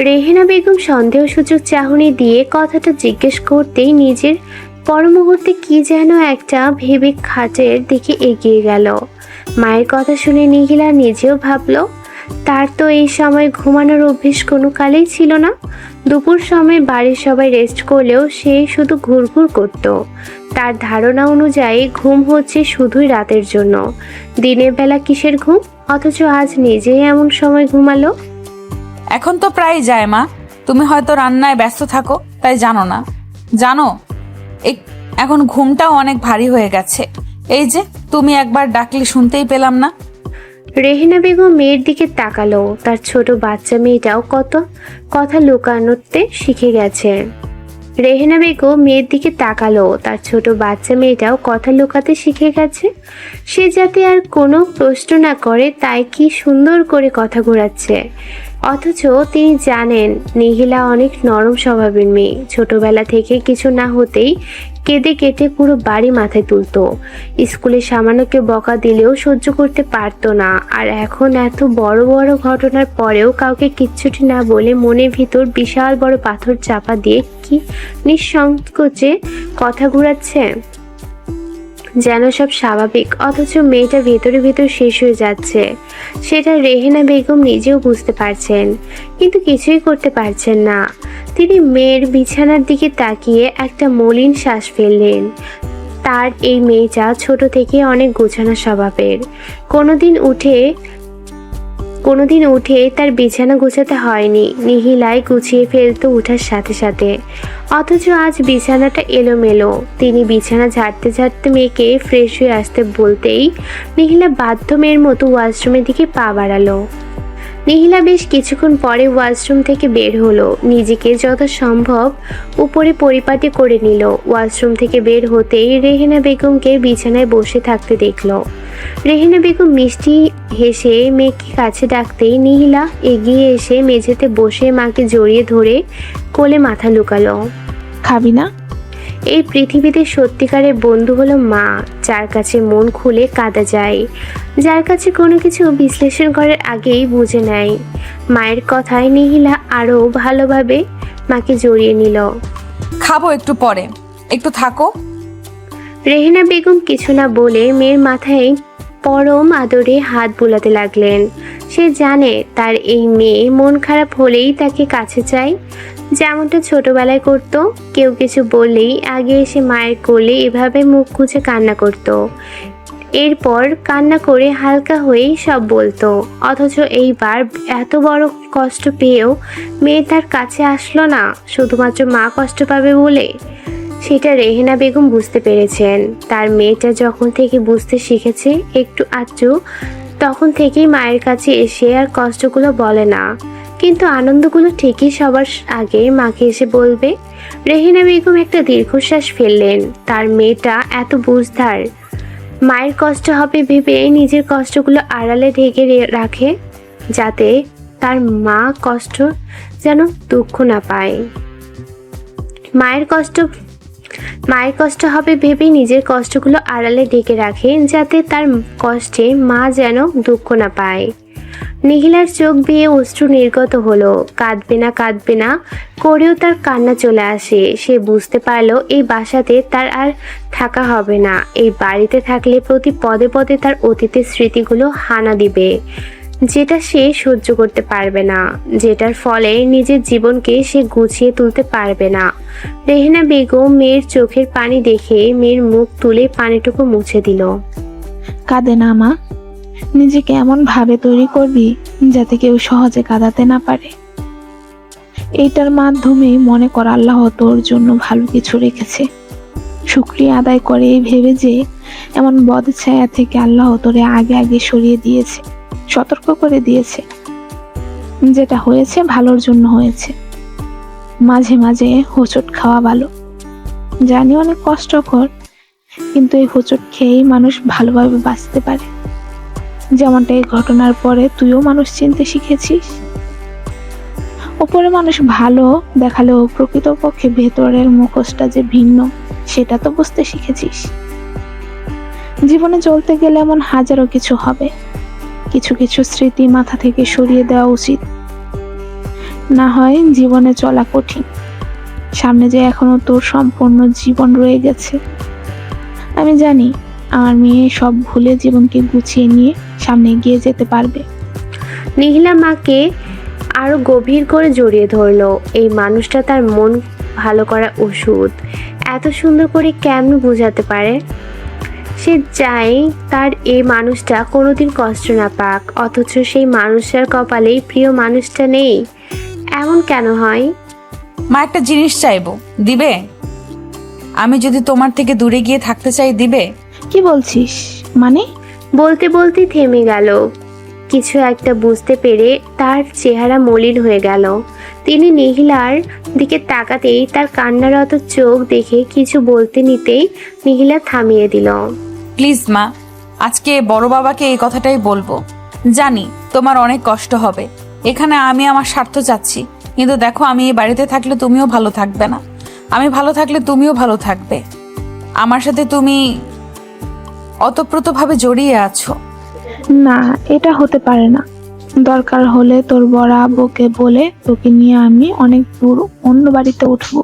রেহেনা বেগম সন্দেহসূচক চাহনি দিয়ে কথাটা জিজ্ঞেস করতেই নিজের পর মুহূর্তে কি যেন একটা ভেবে খাটের দিকে এগিয়ে গেল। মায়ের কথা শুনে নিহিলা নিজেও ভাবলো তার তো এই সময় ঘুমানোর অভ্যেস কোনো কালেই ছিল না। দুপুর সময় বাড়ির সবাই রেস্ট করলেও সে শুধু ঘুরঘুর করত। তার ধারণা অনুযায়ী ঘুম হচ্ছে শুধুই রাতের জন্য, দিনের বেলা কিসের ঘুম? অথচ আজ নিজেই এমন সময় ঘুমালো। এখন তো প্রায় যায় মা, তুমি হয়তো রান্নায় ব্যস্ত থাকো তাই জানো না। জানো এখন ঘুমটাও অনেক ভারী হয়ে গেছে। এই যে তুমি একবার ডাকলে শুনতেই পেলাম না। রেহেনা বেগম মেয়ের দিকে তাকালো। তার ছোট বাচ্চা মেয়েটাও কত কথা লুকানোতে শিখে গেছে। রেহেনা বেগম মেয়ের দিকে তাকালো। তার ছোট বাচ্চা মেয়েটাও কথা লুকাতে শিখে গেছে। সে যাতে আর কোনো প্রশ্ন না করে তাই কি সুন্দর করে কথা ঘোরাচ্ছে। অথচ তিনি জানেন নিহিলা অনেক নরম স্বভাবের মেয়ে। ছোটবেলা থেকে কিছু না হতেই কেঁদে কেটে পুরো বাড়ি মাথায় তুলতো। স্কুলে সামান্য কেউ বকা দিলেও সহ্য করতে পারতো না। আর এখন এত বড় বড় ঘটনার পরেও কাউকে কিচ্ছুটি না বলে মনের ভিতর বিশাল বড় পাথর চাপা দিয়ে কি নিঃসংকোচে কথা ঘুরাচ্ছে, যেন সব স্বাভাবিক। অথচ মেয়েটা ভেতরে ভেতর শেষ হয়ে যাচ্ছে। সেটা রেহেনা বেগম নিজেও বুঝতে পারছেন, কিন্তু কিছুই করতে পারছেন না। তিনি মেয়ের বিছানার দিকে তাকিয়ে একটা মলিন শ্বাস ফেললেন। তার এই মেয়েটা ছোট থেকে অনেক গোছানো স্বভাবের। কোনোদিন উঠে তার বিছানা গোছাতে হয়নি। নিহিলাই গুছিয়ে ফেলতো উঠার সাথে সাথে। অথচ আজ বিছানাটা এলোমেলো। তিনি বিছানা ঝাড়তে ঝাড়তে মেয়েকে ফ্রেশ হয়ে আসতে বলতেই নিহিলা বাধ্য মেয়ের মতো ওয়াশরুমের দিকে পা বাড়ালো। নিহিলা বেশ কিছুক্ষণ পরে ওয়াশরুম থেকে বের হলো। নিজেকে যত সম্ভব উপরে পরিপাটি করে নিল। ওয়াশরুম থেকে বের হতেই রেহেনা বেগমকে বিছানায় বসে থাকতে দেখলো। রেহেনা বেগম মিষ্টি হেসে মেয়েকে কাছে ডাকতেই নিহিলা এগিয়ে এসে মেঝেতে বসে মাকে জড়িয়ে ধরে কোলে মাথা লুকালো। খাবি না? এই পৃথিবীতে সত্যিকারের বন্ধু হলো মা, যার কাছে মন খুলে কাঁদা যায়, যার কাছে কোনো কিছু বিশ্লেষণ করার আগেই বুঝে নেয়। মায়ের কথায় নিহিলা আরও ভালোভাবে মাকে জড়িয়ে নিল। খাবো একটু পরে, একটু থাকো। রেহেনা বেগম কিছু না বলে মেয়ের মাথায় পরম আদরে হাত বুলাতে লাগলেন। সে জানে তার এই মেয়ে মন খারাপ হলেই তাকে কাছে চায়, যেমনটা ছোটবেলায় করত। কেউ কিছু বললেই আগে এসে মায়ের কোলে এভাবে মুখ গুজে কান্না করত। এরপর কান্না করে হালকা হয়েই সব বলতো। অথচ এইবার এত বড় কষ্ট পেয়েও মেয়ে তার কাছে আসলো না, শুধুমাত্র মা কষ্ট পাবে বলে। সেটা রেহেনা বেগম বুঝতে পেরেছেন। তার মেয়েটা যখন থেকে বুঝতে শিখেছে একটু আধটু, তখন থেকেই মায়ের কাছে এসে আর কষ্টগুলো বলে না, কিন্তু আনন্দগুলো ঠিকই সবার আগে মাকে এসে বলবে। রেহেনা বেগম একটা দীর্ঘশ্বাস ফেললেন। তার মেয়েটা এত বুঝদার, মায়ের কষ্ট হবে ভেবে নিজের কষ্টগুলো আড়ালে ঢেকে রাখে, যাতে তার মা কষ্ট যেন দুঃখ না পায়। মায়ের কষ্ট হবে ভেবে নিজের কষ্টগুলো আড়ালে ঢেকে রাখে, যাতে তার কষ্টে মা যেন দুঃখ না পায়। নিহিলার চোখ বেয়ে অশ্রু নির্গত হলো। কাঁদবে না করেও তার কান্না চলে আসে। সে বুঝতে পারলো এই বাসাতে তার আর থাকা হবে না। এই বাড়িতে থাকলে প্রতি পদে পদে তার অতীতের স্মৃতিগুলো হানা দিবে, যেটা সে সহ্য করতে পারবে না, যেটার ফলে নিজের জীবনকে সে গুছিয়ে তুলতে পারবে না। রেহেনা বেগম মেয়ের চোখের পানি দেখে মেয়ের মুখ তুলে পানিটুকু মুছে দিল। কাঁদে না মা, নিজেকে এমন ভাবে তৈরি করবি যাতে কেউ সহজে কাঁদাতে না পারে। এইটার মাধ্যমেই মনে কর আল্লাহ তোর জন্য ভালো কিছু রেখেছে। শুকরিয়া আদায় করে এই ভেবে যে এমন বদ ছায়া থেকে আল্লাহ তোরে আগে আগে সরিয়ে দিয়েছে, সতর্ক করে দিয়েছে। যেটা হয়েছে ভালোর জন্য হয়েছে। মাঝে মাঝে হোঁচট খাওয়া ভালো, জানি অনেক কষ্টকর, কিন্তু এই হোঁচট খেয়েই মানুষ ভালোভাবে বাঁচতে পারে। যেমনটা এই ঘটনার পরে তুইও মানুষ চিনতে শিখেছিস। ওপরে মানুষ ভালো দেখালেও প্রকৃতপক্ষে ভেতরের মুখোশটা যে ভিন্ন সেটা তো বুঝতে শিখেছিস। জীবনে চলতে গেলে এমন হাজারো কিছু হবে, কিছু কিছু স্মৃতি মাথা থেকে সরিয়ে দেওয়া উচিত। না হয় জীবনে চলা কঠিন। সামনে যে এখনো তোর সম্পূর্ণ জীবন রয়ে গেছে। আমি জানি আমার মেয়ে সব ভুলে জীবনকে গুছিয়ে নিয়ে সামনে এগিয়ে যেতে পারবে। নিহিলা মাকে আরো গভীর করে জড়িয়ে ধরলো। এই মানুষটা তার মন ভালো করা ওষুধ। এত সুন্দর করে কেমন বোঝাতে পারে। সে চায় তার এই মানুষটা কোনোদিন কষ্ট না পাক, অথচ সেই মানুষটার কপালেই প্রিয় মানুষটা নেই। এমন কেন হয়? মা, একটা জিনিস চাইবো, দিবে? আমি যদি তোমার থেকে দূরে গিয়ে থাকতে চাই, দিবে? কি বলছিস? মানে? বলতে বলতে থেমে গেল। কিছু একটা বুঝতে পেরে তার চেহারা মলিন হয়ে গেল। তিনি নিহিলার দিকে তাকাতেই তার কান্নারত চোখ দেখে কিছু বলতে নিতেই নিহিলা থামিয়ে দিল। প্লিজ মা, আজকে বড় বাবাকে এই কথাটাই বলবো। জানি তোমার অনেক কষ্ট হবে। এখানে আমি আমার স্বার্থ চাচ্ছি, কিন্তু দেখো, আমি এই বাড়িতে থাকলে তুমিও ভালো থাকবে না। আমি ভালো থাকলে তুমিও ভালো থাকবে। আমার সাথে তুমি অতপ্রতভাবে জড়িয়ে আছো। না, এটা হতে পারে না। দরকার হলে তোর বড় আব্বুকে বলে তোকে নিয়ে আমি অনেক দূর অন্য বাড়িতে উঠবো,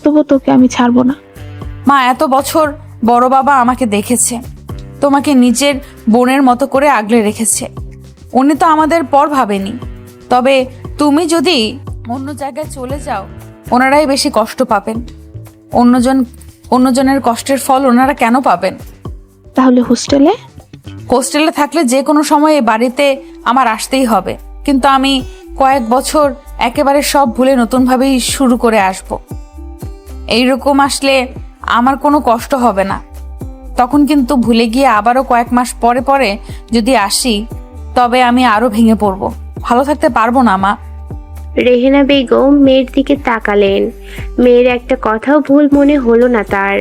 তবু তোকে আমি ছাড়বো না। মা, এত বছর বড় বাবা আমাকে দেখেছে, তোমাকে নিজের বোনের মতো করে আগলে রেখেছে। উনি তো আমাদের পর ভাবেনি। তবে তুমি যদি অন্য জায়গায় চলে যাও, ওনারাই বেশি কষ্ট পাবেন। অন্যজনের কষ্টের ফল ওনারা কেন পাবেন? তাহলে হোস্টেলে? হোস্টেলে থাকলে যে কোনো সময় এই বাড়িতে আমার আসতেই হবে, কিন্তু আমি কয়েক বছর একেবারে সব ভুলে নতুনভাবেই শুরু করে আসব। এইরকম আসলে আমার কোনো কষ্ট হবে না। তখন কিন্তু ভুলে গিয়ে আবারও কয়েক মাস পরে পরে যদি আসি, তবে আমি আরো ভেঙে পড়ব। ভালো থাকতে পারবো না মা। রেহেনা বেগম মেয়ের দিকে তাকালেন। মেয়ের একটা কথাও ভুল মনে হলো না তার।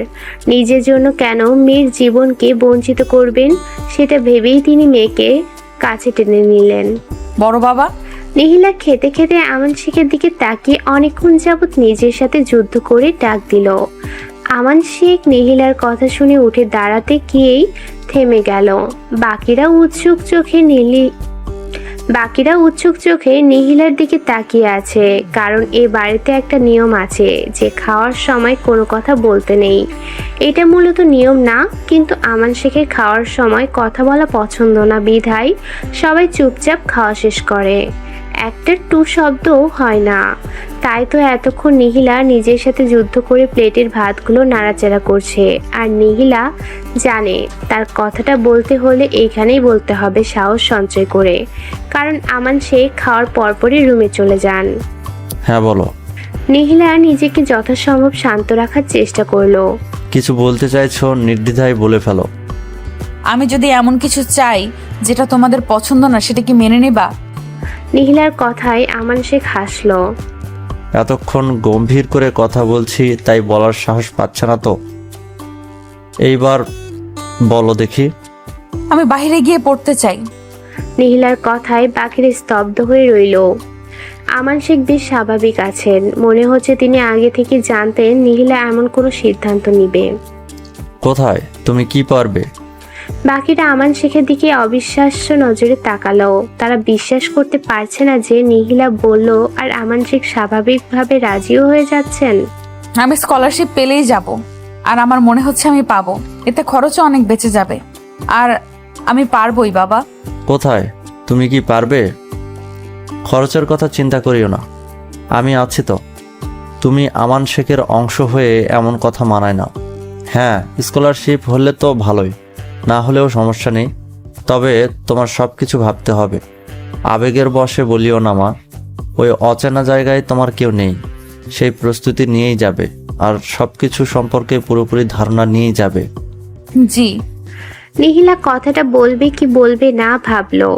নিজের জন্য কেন মেয়ের জীবনকে বঞ্চিত করবেন সেটা ভেবেই তিনি মেয়েকে কাছে টেনে নিলেন। বড় বাবা। নিহিলা খেতে খেতে আমান শেখের দিকে তাকিয়ে অনেকক্ষণ যাবৎ নিজের সাথে যুদ্ধ করে ডাক দিল। আমান শেখ নিহিলার কথা শুনে উঠে দাঁড়াতে গিয়েই থেমে গেল। বাকিরা উৎসুক চোখে নিহিলার দিকে তাকিয়ে আছে, কারণ এ বাড়িতে একটা নিয়ম আছে যে খাওয়ার সময় কোনো কথা বলতে নেই। এটা মূলত নিয়ম না, কিন্তু আমান শেখের খাওয়ার সময় কথা বলা পছন্দ না বিধায় সবাই চুপচাপ খাওয়া শেষ করে। একটা টু শব্দও হয় না। তাই তো এতক্ষণ নিহিলা নিজের সাথে যুদ্ধ করে প্লেটের ভাতগুলো নাড়াচাড়া করছে। আর নিহিলা জানে তার কথাটা বলতে হলে এইখানেই বলতে হবে সাহস সঞ্চয় করে, কারণ আমান শেখ খাওয়ার পরপরই রুমে চলে যান। হ্যাঁ বলো। নিহিলা নিজেকে যথাসম্ভব শান্ত রাখার চেষ্টা করলো। কিছু বলতে চাইছো, নির্দ্বিধায় বলে ফেলো। আমি যদি এমন কিছু চাই যেটা তোমাদের পছন্দ না, সেটা কি মেনে নেবা? নিহিলার কথায় আমান শেখ হাসলো। এতক্ষণ গম্ভীর করে কথা বলছি, তাই বলার সাহস পাচ্ছে না তো? এইবার বলো দেখি। আমি বাইরে গিয়ে পড়তে চাই। নিহিলার কথায় বাকিরা স্তব্ধ হয়ে রইল। আমান শেখ বেশ স্বাভাবিক আছেন। মনে হচ্ছে তিনি আগে থেকে জানতেন নিহিলা এমন কোনো সিদ্ধান্ত নিবে। কোথায়? তুমি কি পারবে? বাকিরা আমান শেখের দিকে অবিশ্বাস্য নজরে তাকালো। তারা বিশ্বাস করতে পারছে না যে নিহিলা বলল আর আমান শেখ স্বাভাবিকভাবে রাজিও হয়ে যাচ্ছেন। আমি স্কলারশিপ পেলেই যাব, আর আমার মনে হচ্ছে আমি পাবো। এতে খরচও অনেক বেঁচে যাবে, আর আমি পারবোই বাবা। কোথায়? তুমি কি পারবে? খরচের কথা চিন্তা করিও না, আমি আছি তো। তুমি আমান শেখের অংশ হয়ে এমন কথা মানায় না। হ্যাঁ, স্কলারশিপ হলে তো ভালোই, না হলেও সমস্যা নেই। তবে তোমার সব কিছু ভাবতে হবে। আবেগের বশে বলিও না মা, ওই অচেনা জায়গায় তোমার কেউ নেই। সেই প্রস্তুতি নিয়েই যাবে আর সবকিছু সম্পর্কে পুরোপুরি ধারণা নিয়েই যাবে। জি। নিহিলা কথাটা বলবে কি বলবে না ভাবলো।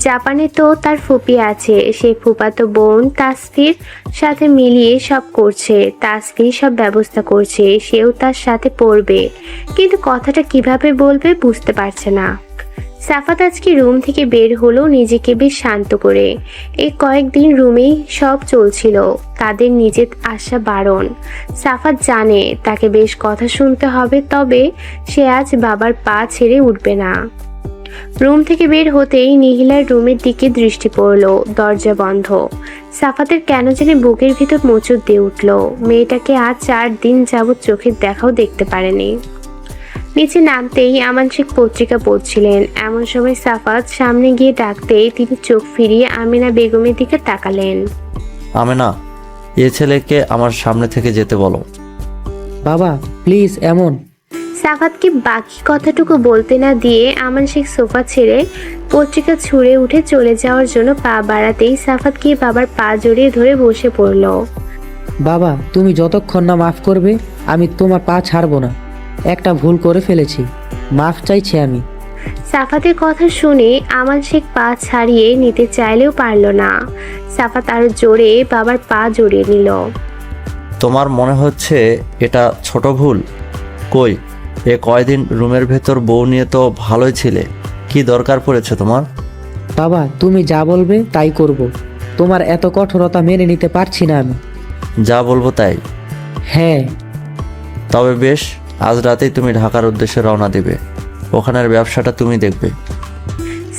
জাপানে তো তার ফুপি আছে, সেই ফুপাতো বোন তাসফির সাথে মিলিয়ে সব করছে, তাসফির সব ব্যবস্থা করছে, সেও তার সাথে পড়বে, কিন্তু কথাটা কিভাবে বলবে বুঝতে পারছে না। সাফাত আজকে রুম থেকে বের হলো নিজেকে বেশ শান্ত করে। এই কয়েকদিন রুমেই সব চলছিল, তাদের নিজের আসা বারণ। সাফাত জানে তাকে বেশ কথা শুনতে হবে, তবে সে আজ বাবার পা ছেড়ে উঠবে না। রুম থেকে বের হতেই নিহিলার রুমের দিকে দৃষ্টি পড়লো, দরজা বন্ধ। সাফাতের কেন জানি বুকের ভিতর মোচড় দিয়ে উঠল। মেয়েটাকে আজ 4 দিন যাবৎ চোখের দেখাও দেখতে পারেনি। নিচে নামতেই আমান শেখ পত্রিকা পড়ছিলেন, এমন সময় সাফাত সামনে গিয়ে ডাকতেই তিনি চোখ ফিরিয়ে আমিনা বেগমের দিকে তাকালেন। আমেনা, এ ছেলেকে আমার সামনে থেকে যেতে বলো। বাবা প্লিজ এমন। সাফাতকে বাকি কথাটুকু বলতে না দিয়ে আমান শেখ সোফা ছেড়ে পত্রিকা ছুঁড়ে উঠে চলে যাওয়ার জন্য পা বাড়াতেই সাফাত গিয়ে বাবার পা জড়িয়ে ধরে বসে পড়ল। বাবা তুমি যতক্ষণ না মাফ করবে আমি তোমার পা ছাড়বো না। একটা ভুল করে ফেলেছি, মাফ চাইছি আমি। সাফাতের কথা শুনে আমান শেখ পা ছাড়িয়ে নিতে চাইলেও পারল না। সাফাত আরো জোরে বাবার পা জড়িয়ে নিল। তোমার মনে হচ্ছে এটা ছোট ভুল? কই, এ কয়দিন রুমের ভেতর বউ নিয়ে তো ভালোই ছিলে, কি দরকার পড়েছে তোমার? বাবা তুমি যা বলবে তাই করব। তোমার এত কঠোরতা মেনে নিতে পারছি না আমি। যা বলবো তাই? হ্যাঁ। তবে বেশ, আজ রাতেই তুমি ঢাকার উদ্দেশ্যে রওনা দেবে, ওখানের ব্যবসাটা তুমি দেখবে।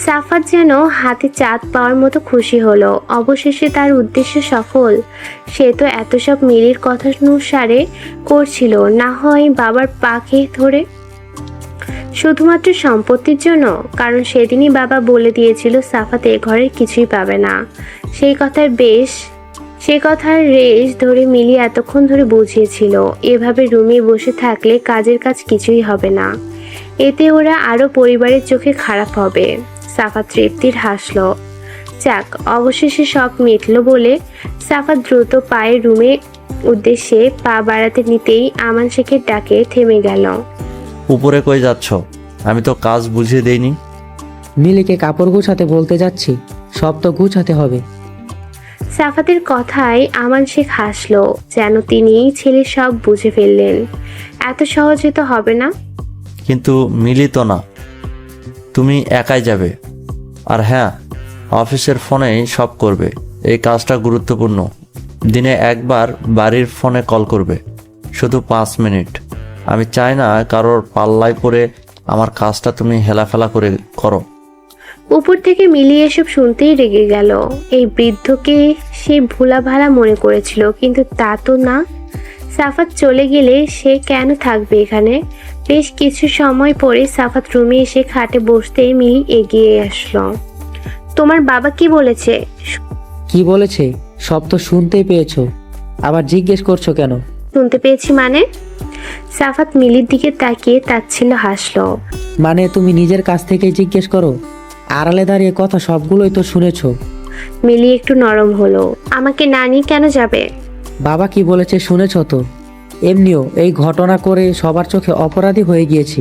সাফাত যেন হাতে চাঁদ পাওয়ার মতো খুশি হলো, অবশেষে তার উদ্দেশ্য সফল। সে তো এত সব মিলির কথা অনুসারে করছিল, না হয় বাবার পাকে ধরে শুধুমাত্র সম্পত্তির জন্য। কারণ সেদিনই বাবা বলে দিয়েছিল সাফাত এ ঘরের কিছুই পাবে না। সেই কথার রেশ ধরে মিলি এতক্ষণ ধরে বুঝিয়েছিল এভাবে রুমে বসে থাকলে কাজের কাজ কিছুই হবে না, এতে ওরা আরো পরিবারের চোখে খারাপ হবে। সাফাত তৃপ্তির হাসলো। যাক, অবশেষে সব মিটলো বলে সাফাত দ্রুত পায়ে রুমে উদ্দেশ্যে পা বাড়াতে নিতেই আমান শেখের ডাকে থেমে গেল। উপরে কই যাচ্ছ? আমি তো কাজ বুঝিয়ে দেইনি। মিলিকে কাপড় গুছাতে বলতে যাচ্ছি, সব তো গুছাতে হবে। সাফাতের কথায় আমান শেখ হাসলো, যেন তিনি ছেলে সব বুঝে ফেললেন। এত সহজে তো হবে না। কিন্তু মিলি তো না, তুমি একাই যাবে। আর হ্যাঁ, অফিসের ফোনেই সব করবে, এই কাজটা গুরুত্বপূর্ণ। দিনে একবার বাড়ির ফোনে কল করবে, শুধু 5 মিনিট। আমি চাই না কারোর পাল্লায় পড়ে আমার কাজটা তুমি হেলাফেলা করে করো। উপর থেকে মিলি এসব শুনতেই রেগে গেল। এই বৃদ্ধকে সে ভোলা ভালা মনে করেছিল, কিন্তু তা তো না। সাফাত চলে গেলে সে কেন থাকবে এখানে? বেশ কিছু সময় পরে সাফাত রুমে এসে খাটে বসতে মিলি এগিয়ে আসলো। তোমার বাবা কি বলেছে? কি বলেছে? সব তো শুনতেই পেয়েছো, আবার জিজ্ঞেস করছো কেন? শুনতে পেয়েছি মানে? সাফাত মিলির দিকে তাকিয়ে তাচ্ছিল্য হাসলো। মানে তুমি নিজের কাছ থেকেই জিজ্ঞেস করো, আড়ালে দাঁড়িয়ে কথা সবগুলোই তো শুনেছো। মিলি একটু নরম হলো। আমাকে না নিয়ে কেন যাবে? বাবা কি বলেছে শুনেছো তো? এমনিও এই ঘটনা করে সবার চোখে অপরাধী হয়ে গিয়েছি,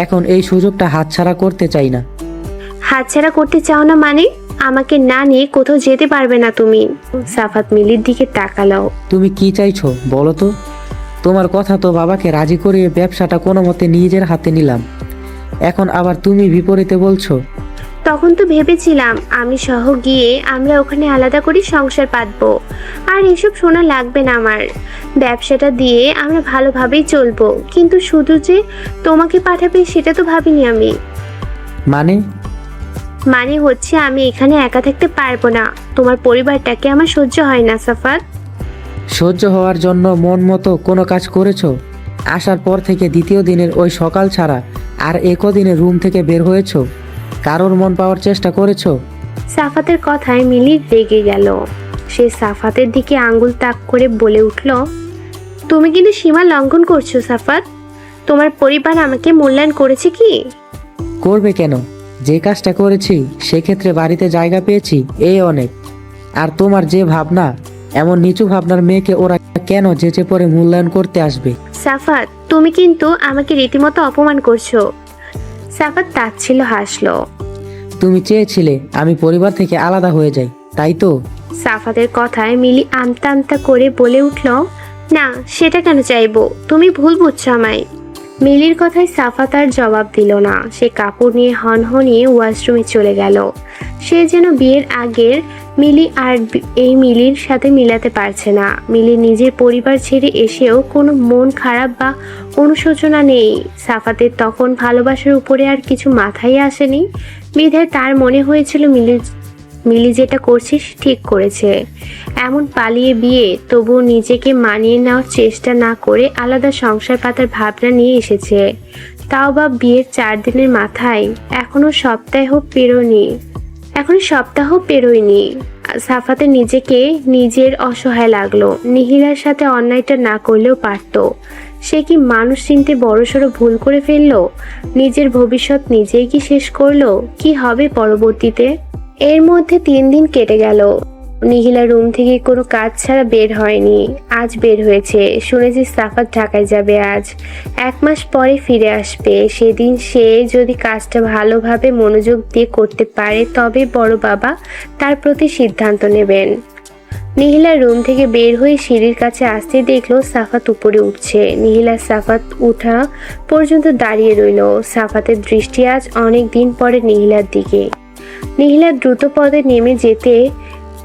এখন এই সুযোগটা হাতছাড়া করতে চাই না। হাতছাড়া করতে চাও না মানে? আমাকে না নিয়ে কোথাও যেতে পারবে না তুমি। সাফাত মিলির দিকে তাকালো। তুমি কি চাইছো বলো তো? তোমার কথা তো বাবাকে রাজি করিয়ে ব্যবসাটা কোনো মতে নিজের হাতে নিলাম, এখন আবার তুমি বিপরীতে বলছো। তখন তো ভেবেছিলাম আমি সহ গিয়ে আমরা ওখানে আলাদা করে সংসার পাতবো, আর এসব শোনা লাগবে না আমার। ব্যবসাটা দিয়ে আমরা ভালোভাবেই চলবো, কিন্তু শুধু যে তোমাকে পাঠাবে সেটা তো ভাবিনি আমি। মানে হচ্ছে আমি এখানে একা থাকতে পারবো না, তোমার পরিবারটাকে আমার সহ্য হয় না সাফাত। সহ্য হওয়ার জন্য মন মতো কোনো কাজ করেছো? আসার পর থেকে দ্বিতীয় দিনের ওই সকাল ছাড়া আর একদিনে রুম থেকে বের হয়েছো? কারোর মন পাওয়ার চেষ্টা করেছো? সাফাতের কথায় মিলি রেগে গেল। সে সাফাতের দিকে আঙ্গুল তাক করে বলে উঠল, তুমি কিন্তু সীমা লঙ্ঘন করছো সাফাত। তোমার পরিবার আমাকে মূল্যায়ন করেছে কি? করবে কেন? যে কাজটা করেছি সেক্ষেত্রে বাড়িতে জায়গা পেয়েছি, এই অনেক। আর তোমার যে ভাবনা, এমন নিচু ভাবনার মেয়েকে ওরা কেন যেচে পরে মূল্যায়ন করতে আসবে? সাফাত, তুমি কিন্তু আমাকে রীতিমতো অপমান করছো। সাফাত তাচ্ছিল হাসলো। তুমি চেয়েছিলে আমি পরিবার থেকে আলাদা হয়ে যাই, তাই তো? সাফাতের কথায় মিলি আমতা আমতা করে বলে উঠল, না সেটা কেন চাইবো, তুমি ভুল বুঝছো আমায়। মিলির কথায় সাফাত আর জবাব দিল না। সে কাপড় নিয়ে হনহনিয়ে ওয়াশরুমে চলে গেল। সে যেন বিয়ের আগের মিলি আর এই মিলির সাথে মিলাতে পারছে না। মিলি নিজের পরিবার ছেড়ে এসেও কোনো মন খারাপ বা অনুশোচনা নেই। সাফাতের তখন ভালোবাসার উপরে আর কিছু মাথায় আসেনি। বিধায় তার মনে হয়েছিল মিলি যেটা করছিস ঠিক করেছে। এমন পালিয়ে বিয়ে, তবুও নিজেকে মানিয়ে নেওয়ার চেষ্টা না করে আলাদা সংসার পাতার ভাবনা নিয়ে এসেছে। তাও বা বিয়ের 4 দিনের মাথায়। এখনো সপ্তাহ পেরোয়নি। সাফাতে নিজেকে নিজের অসহায় লাগলো। নিহিলার সাথে অন্যায়টা না করলেও পারতো। সে কি মানুষ চিনতে বড়সড় ভুল করে ফেললো? নিজের ভবিষ্যৎ নিজেই কি শেষ করলো? কি হবে পরবর্তীতে? এর মধ্যে 3 দিন কেটে গেল। নিহিলা রুম থেকে কোনো কাজ ছাড়া বের হয়নি। আজ বের হয়েছে। শুনেছি সাফাত ঢাকায় যাবে আজ। 1 মাস পরে ফিরে আসবে। সেদিন সে যদি কাজটা ভালোভাবে মনোযোগ দিয়ে করতে পারে তবে বড় বাবা তার প্রতি সিদ্ধান্ত নেবেন। নিহিলা রুম থেকে বের হয়ে সিঁড়ির কাছে আসতে দেখলো সাফাত উপরে উঠছে। নিহিলা সাফাত উঠা পর্যন্ত দাঁড়িয়ে রইল। সাফাতের দৃষ্টি আজ অনেক দিন পরে নিহিলার দিকে। নিহিলা দ্রুত পদে নেমে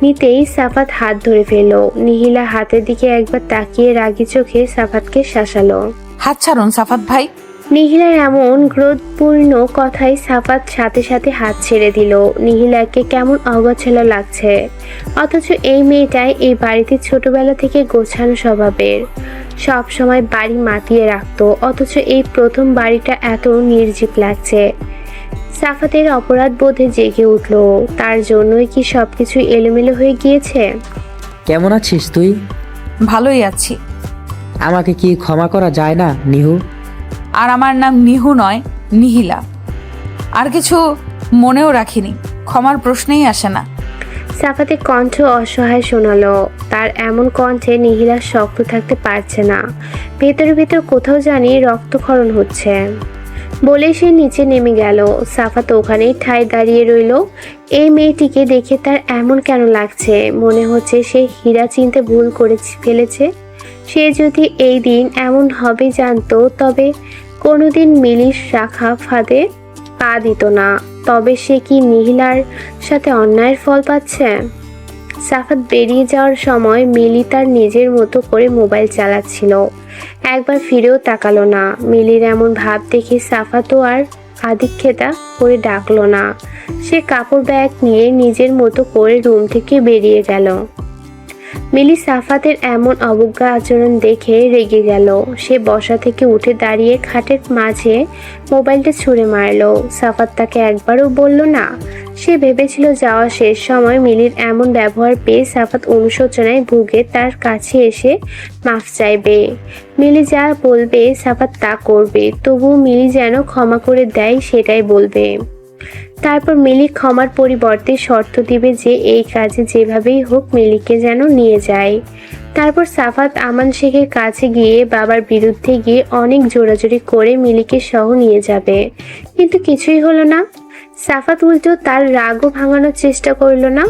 নিতেই সাফাত হাত ধরে ফেলল। নিহিলা হাতের দিকে একবার তাকিয়ে রাগী চোখে সাফাতকে শাসালো। হাত ছাড়ুন সাফাত ভাই। নিহিলার এমন ক্রোধপূর্ণ কথায় সাফাত সাথে সাথে হাত ছেড়ে দিল। নিহিলাকে কেমন অগোছালো লাগছে। অথচ এই মেয়েটাই এই বাড়িতে ছোটবেলা থেকে গোছানো স্বভাবের। সব সময় বাড়ি মাতিয়ে রাখতো, অথচ এই প্রথম বাড়িটা এত নির্জীব লাগছে। সাফাতের অপরাধ বোধে জেগে উঠল। তার জন্যই কি সবকিছু এলোমেলো হয়ে গিয়েছে? কেমন আছিস তুই? ভালোই আছি। আমাকে কি ক্ষমা করা যায় না নিহু? আর আমার নাম নিহু নয়, নিহিলা। আর কিছু মনেও রাখিনি, ক্ষমার প্রশ্নেই আসে না। সাফাতের কণ্ঠ অসহায় শোনালো। তার এমন কণ্ঠে নিহিলা শক্ত থাকতে পারছে না। ভেতরে ভেতর কোথাও জানি রক্তক্ষরণ হচ্ছে। বলে সে নিচে নেমে গেল। সাফাত ওখানেই ঠায় দাঁড়িয়ে রইল। এই মেয়েটিকে দেখে তার এমন কেন লাগছে? মনে হচ্ছে সে হীরা চিনতে ভুল করে ফেলেছে। সে যদি এই দিন এমন হবে জানতো তবে কোনোদিন মিলির রাখা ফাঁদে পা দিত না। তবে সে কি নিহিলার সাথে অন্যায়ের ফল পাচ্ছে? সাফাত বেরিয়ে যাওয়ার সময় মিলি তার নিজের মতো করে মোবাইল চালাচ্ছিল। একবার ফিরেও তাকালো না। মিলির এমন ভাব দেখে সাফাতও আর আদিক্ষেতা করে ডাকলো না। সে কাপড় ব্যাগ নিয়ে নিজের মতো করে রুম থেকে বেরিয়ে গেল। মিলি সাফাতের এমন অবজ্ঞা আচরণ দেখে রেগে গেল। সে বসা থেকে উঠে দাঁড়িয়ে খাটের মাঝে মোবাইলটা ছুঁড়ে মারলো। সাফাত তাকে একবারও বলল না। সে ভেবেছিল যাওয়া শেষ সময় মিলির এমন ব্যবহার পেয়ে সাফাত অনুশোচনায় ভুগে তার কাছে এসে মাফ চাইবে। মিলি যা বলবে সাফাত তা করবে। তবুও মিলি যেন ক্ষমা করে দেয় সেটাই বলবে। তারপর মিলি ক্ষমার পরিবর্তে শর্ত দিবে যে এই কাজে যেভাবেই হোক মিলিকে যেন নিয়ে যায়। তারপর সাফাত আমান শেখের কাছে গিয়ে বাবার বিরুদ্ধে গিয়ে অনেক জোরাজোরি করে মিলিকে সহ নিয়ে যাবে। কিন্তু কিছুই হলো না। সাফাত উল্টো তার রাগও ভাঙানোর চেষ্টা করলো না।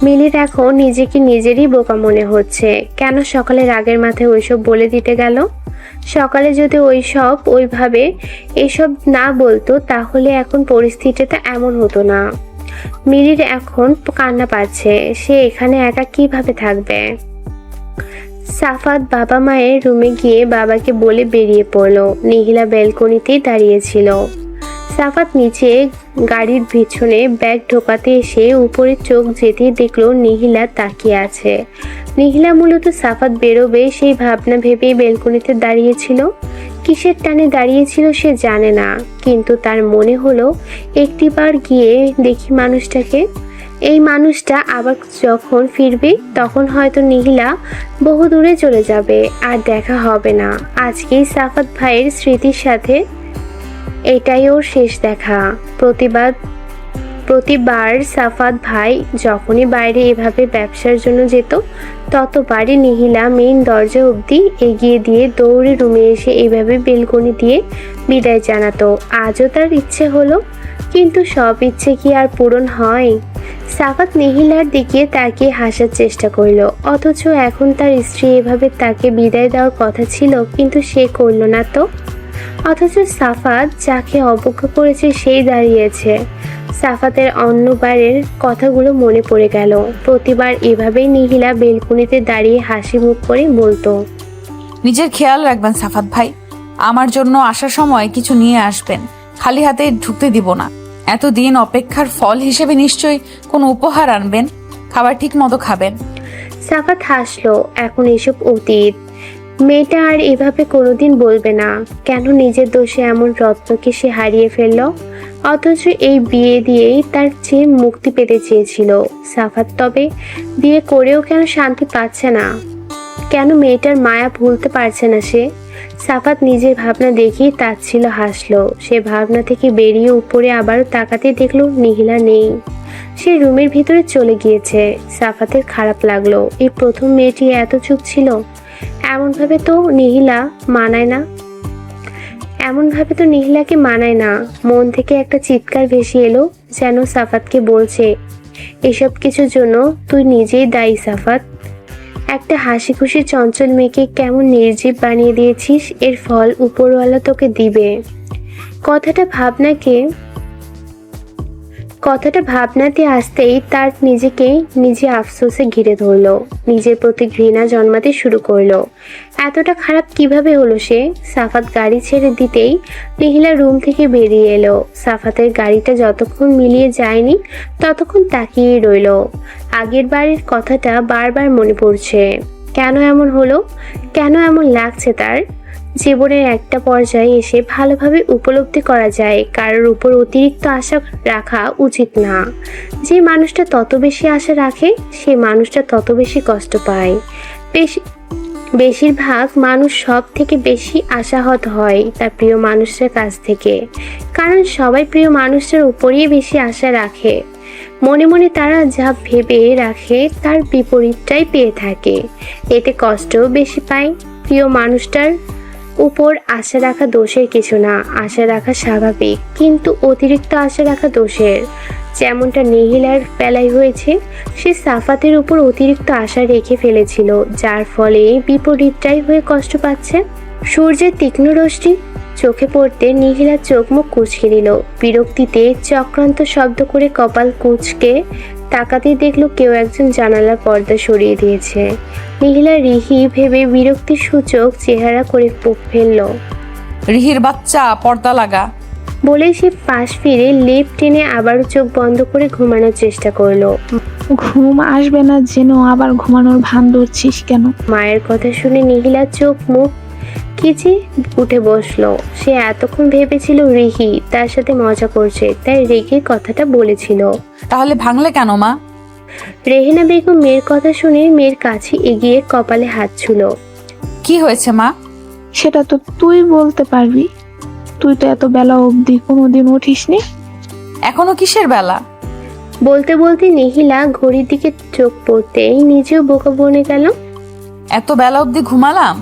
মিলির এখন নিজেকে নিজেরই বোকা মনে হচ্ছে। কেন সকালে রাগের মাথায় ওইসব বলে দিতে গেল? সকালে যদি ওইভাবে এসব না বলতো তাহলে এখন পরিস্থিতিটা এমন হতো না। মিলির এখন কান্না পাচ্ছে। সে এখানে একা কিভাবে থাকবে? সাফাত বাবা মায়ের রুমে গিয়ে বাবাকে বলে বেরিয়ে পড়লো। নিহিলা ব্যালকনিতেই দাঁড়িয়েছিল। সাফাত নিচে গাড়ির পিছনে ব্যাগ ঢোকাতে এসে উপরে চোখ যেতেই দেখলো নিহিলা তাকিয়ে আছে। নিহিলা মূলত সাফাত বেরোবে সেই ভাবনা ভেবেই ব্যালকনিতে দাঁড়িয়েছিল। কিসের টানে দাঁড়িয়েছিল সে জানে না, কিন্তু তার মনে হলো একটিবার গিয়ে দেখি মানুষটাকে। এই মানুষটা আবার যখন ফিরবে তখন হয়তো নিহিলা বহু দূরে চলে যাবে, আর দেখা হবে না। আজকেই সাফাত ভাইয়ের স্মৃতির সাথে এটাই ওর শেষ দেখা। প্রতিবার সাফাত ভাই যখনই বাইরে এভাবে ব্যবসার জন্য যেত, ততবারই নিহিলা মেইন দরজা অবধি এগিয়ে দিয়ে দৌড়ে রুমে এসে এইভাবে বেলকনি দিয়ে বিদায় জানাতো। আজও তার ইচ্ছে হলো, কিন্তু সব ইচ্ছে কি আর পূরণ হয়? সাফাত নিহিলার দিকে তাকিয়ে হাসার চেষ্টা করলো, অথচ এখন তার স্ত্রী এভাবে তাকে বিদায় দেওয়ার কথা ছিল, কিন্তু সে করলো না তো। অথচ সাফাত যাকে অবজ্ঞা করেছে সেই দাঁড়িয়েছে। সাফাতের অন্যবারের কথাগুলো মনে পড়ে গেল। প্রতিবার এভাবেই নিহিলা বেলকুনিতে দাঁড়িয়ে হাসি মুখ করে বলতো, নিজের খেয়াল রাখবেন সাফাত ভাই, আমার জন্য আসার সময় কিছু নিয়ে আসবেন, খালি হাতে ঢুকতে দিব না। এতদিন অপেক্ষার ফল হিসেবে নিশ্চয়ই কোনো উপহার আনবেন, খাবার ঠিক মতো খাবেন। সাফাত হাসলো, এখন এসব অতীত। মেয়েটা আর এভাবে কোনোদিন বলবে না। কেন নিজের দোষে এমন রত্নকে সে হারিয়ে ফেললো? অথচ এই বিয়ে দিয়েই তার চেয়ে মুক্তি পেতে চেয়েছিল সাফাত। তবে বিয়ে করেও কেন শান্তি পাচ্ছে না? কেন মেয়েটার মায়া ভুলতে পারছে না সে? সাফাত নিজের ভাবনা দেখেই তাচ্ছিল হাসলো। সে ভাবনা থেকে বেরিয়ে উপরে আবারও তাকাতে দেখলো নিহিলা নেই। সে রুমের ভিতরে চলে গিয়েছে। সাফাতের খারাপ লাগলো। এই প্রথম মেয়েটি এত চুপ ছিল। এমনভাবে তো নিহিলাকে মানায় না। মন থেকে একটা চিৎকার ভেসে এলো, যেন সাফাতকে বলছে, এসব কিছুর জন্য তুই নিজেই দায়ী সাফাত। একটা হাসি খুশি চঞ্চল মেয়েকে কেমন নির্জীব বানিয়ে দিয়েছিস, এর ফল উপরওয়ালা তোকে দিবে। কথাটা ভাবনাতে আসতেই তার নিজেকে নিজে আফসোসে ঘিরে ধরলো। নিজের প্রতি ঘৃণা জন্মাতে শুরু করলো। এতটা খারাপ কিভাবে হলো সে? সাফাত গাড়ি ছেড়ে দিতেই নিহিলা রুম থেকে বেরিয়ে এলো। সাফাতের গাড়িটা যতক্ষণ মিলিয়ে যায়নি ততক্ষণ তাকিয়েই রইলো। আগের বারের কথাটা বারবার মনে পড়ছে। কেন এমন হলো? কেন এমন লাগছে তার? জীবনের একটা পর্যায়ে এসে ভালোভাবে উপলব্ধি করা যায় কারোর উপর অতিরিক্ত আশা রাখা উচিত না। যে মানুষটা তত বেশি আশা রাখে সে মানুষটা তত বেশি কষ্ট পায়। বেশিরভাগ মানুষ সব থেকে বেশি আশাহত হয় তার প্রিয় মানুষের কাছ থেকে, কারণ সবাই প্রিয় মানুষটার উপরেই বেশি আশা রাখে। মনে মনে তারা যা ভেবে রাখে তার বিপরীতটাই পেয়ে থাকে, এতে কষ্টও বেশি পায়। প্রিয় মানুষটার উপর আশা রাখা দোষের কিছু না, আশা রাখা স্বাভাবিক, কিন্তু অতিরিক্ত আশা রাখা দোষের। যেমনটা নিহিলার বেলায় হয়েছে, সে সাফাতের উপর অতিরিক্ত আশা রেখে ফেলেছিল, যার ফলে বিপরীতটাই হয়ে কষ্ট পাচ্ছে। সূর্যের তীক্ষ্ণ রশ্মি চোখে পড়তে নিহিলা চোখ মুখ কুঁচকে দিল। বিরক্তিতে চক্রান্ত শব্দ করে কপাল কুঁচকে তাকাতেই দেখলো কেউ একজন জানালার পর্দা সরিয়ে দিয়েছে। নিহিলা রিহি ভেবে বিরক্তি সূচক চেহারা করে ফেলল। রিহির বাচ্চা, পর্দা লাগা বলে সে পাশ ফিরে লেপ টেনে আবারও চোখ বন্ধ করে ঘুমানোর চেষ্টা করলো। ঘুম আসবে না যেন আবার ঘুমানোর ভান ধরছিস কেন? মায়ের কথা শুনে নিহিলা চোখ মুখ খিচে উঠে বসলো। সে এতক্ষণ ভেবেছিল রিহি তার সাথে মজা করছে, তাই রেগে কথাটা বলেছিল। তাহলে ভাঙলে কেন মা? রেহেনা বেগম মেয়ের কথা শুনে মেয়ের কাছে এগিয়ে কপালে হাত ছুলো। কি হয়েছে মা? সেটা তো তুই বলতে পারবি। তুই তো এত বেলা অবধি কোনোদিন উঠিসনি। এখনো কিসের বেলা? বলতে বলতে নিহিলা ঘড়ির দিকে চোখ পড়তেই নিজেও বোকা বনে গেল। এত বেলা অবধি ঘুমালাম?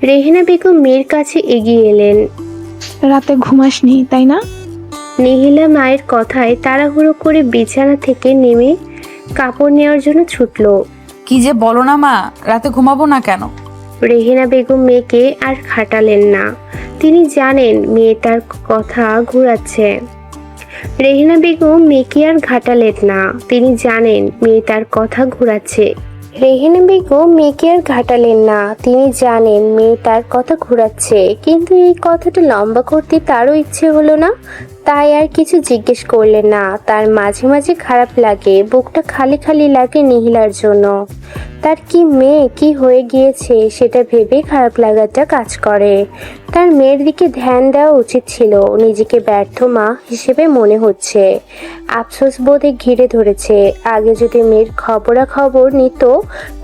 রেহেনা বেগম মেয়ের কাছে এগিয়ে এলেন। রাতে ঘুমাসনি তাই না? নিহিলা মায়ের কথায় তাড়াহুড়ো করে বিছানা থেকে নেমে কাপড় নেওয়ার জন্য ছুটলো। কি যে বলো না মা, রাতে ঘুমাবো না কেন? রেহেনা বেগম মেয়েকে আর খাটালেন না। তিনি জানেন মেয়ে তার কথা ঘুরাচ্ছে। রেহেনা বেগম মেয়েকে আর ঘাটালেন না। তিনি জানেন মেয়ে তার কথা ঘুরাচ্ছে। রেহেনা বেগম মেয়েকে আর ঘাটালেন না। তিনি জানেন মেয়ে তার কথা ঘুরাচ্ছে, কিন্তু এই কথাটা লম্বা করতে তারও ইচ্ছে হলো না। তাই আর কিছু জিজ্ঞেস করলেন না। তার মাঝে মাঝে খারাপ লাগে, বুকটা খালি খালি লাগে নিহিলার জন্য। তার কি মেয়ে কি হয়ে গিয়েছে সেটা ভেবে খারাপ লাগাটা কাজ করে। তার মেয়ের দিকে ধ্যান দেওয়া উচিত ছিল। নিজেকে ব্যর্থ মা হিসেবে মনে হচ্ছে। আফসোস বোধে ঘিরে ধরেছে। আগে যদি মেয়ের খবরাখবর নিত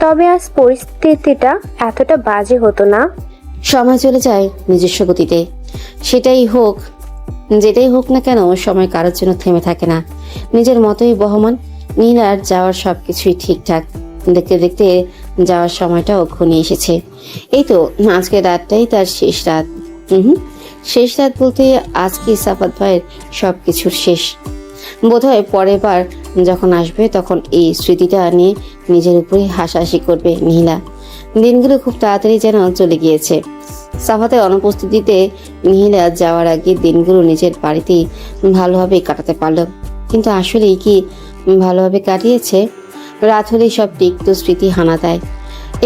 তবে আজ পরিস্থিতিটা এতটা বাজে হতো না। সময় চলে যায় নিজস্ব গতিতে। সেটাই হোক, যেটাই হোক না কেন, সময় কারোর জন্য থেমে থাকে না। নিজের মতোই বহমান। নীলার যাওয়ার সবকিছুই ঠিকঠাক। দেখতে দেখতে যাওয়ার সময়টাও ঘনিয়ে এসেছে। এই তো আজকে রাতটাই তার শেষ রাত। শেষ রাত বলতে আজকে সাফাত ভাইয়ের সবকিছুর শেষ। বোধহয় পরের বার যখন আসবে তখন এই স্মৃতিটা নিয়ে নিজের উপরে হাসাহাসি করবে নীলা। দিনগুলো খুব তাড়াতাড়ি যেন চলে গিয়েছে। সাফাতের অনুপস্থিতিতে নীলা যাওয়ার আগে দিনগুলো নিজের বাড়িতেই ভালোভাবে কাটাতে পারল। কিন্তু আসলেই কি ভালোভাবে কাটিয়েছে? রাত হলেই সব তিক্ত স্মৃতি হানা দেয়।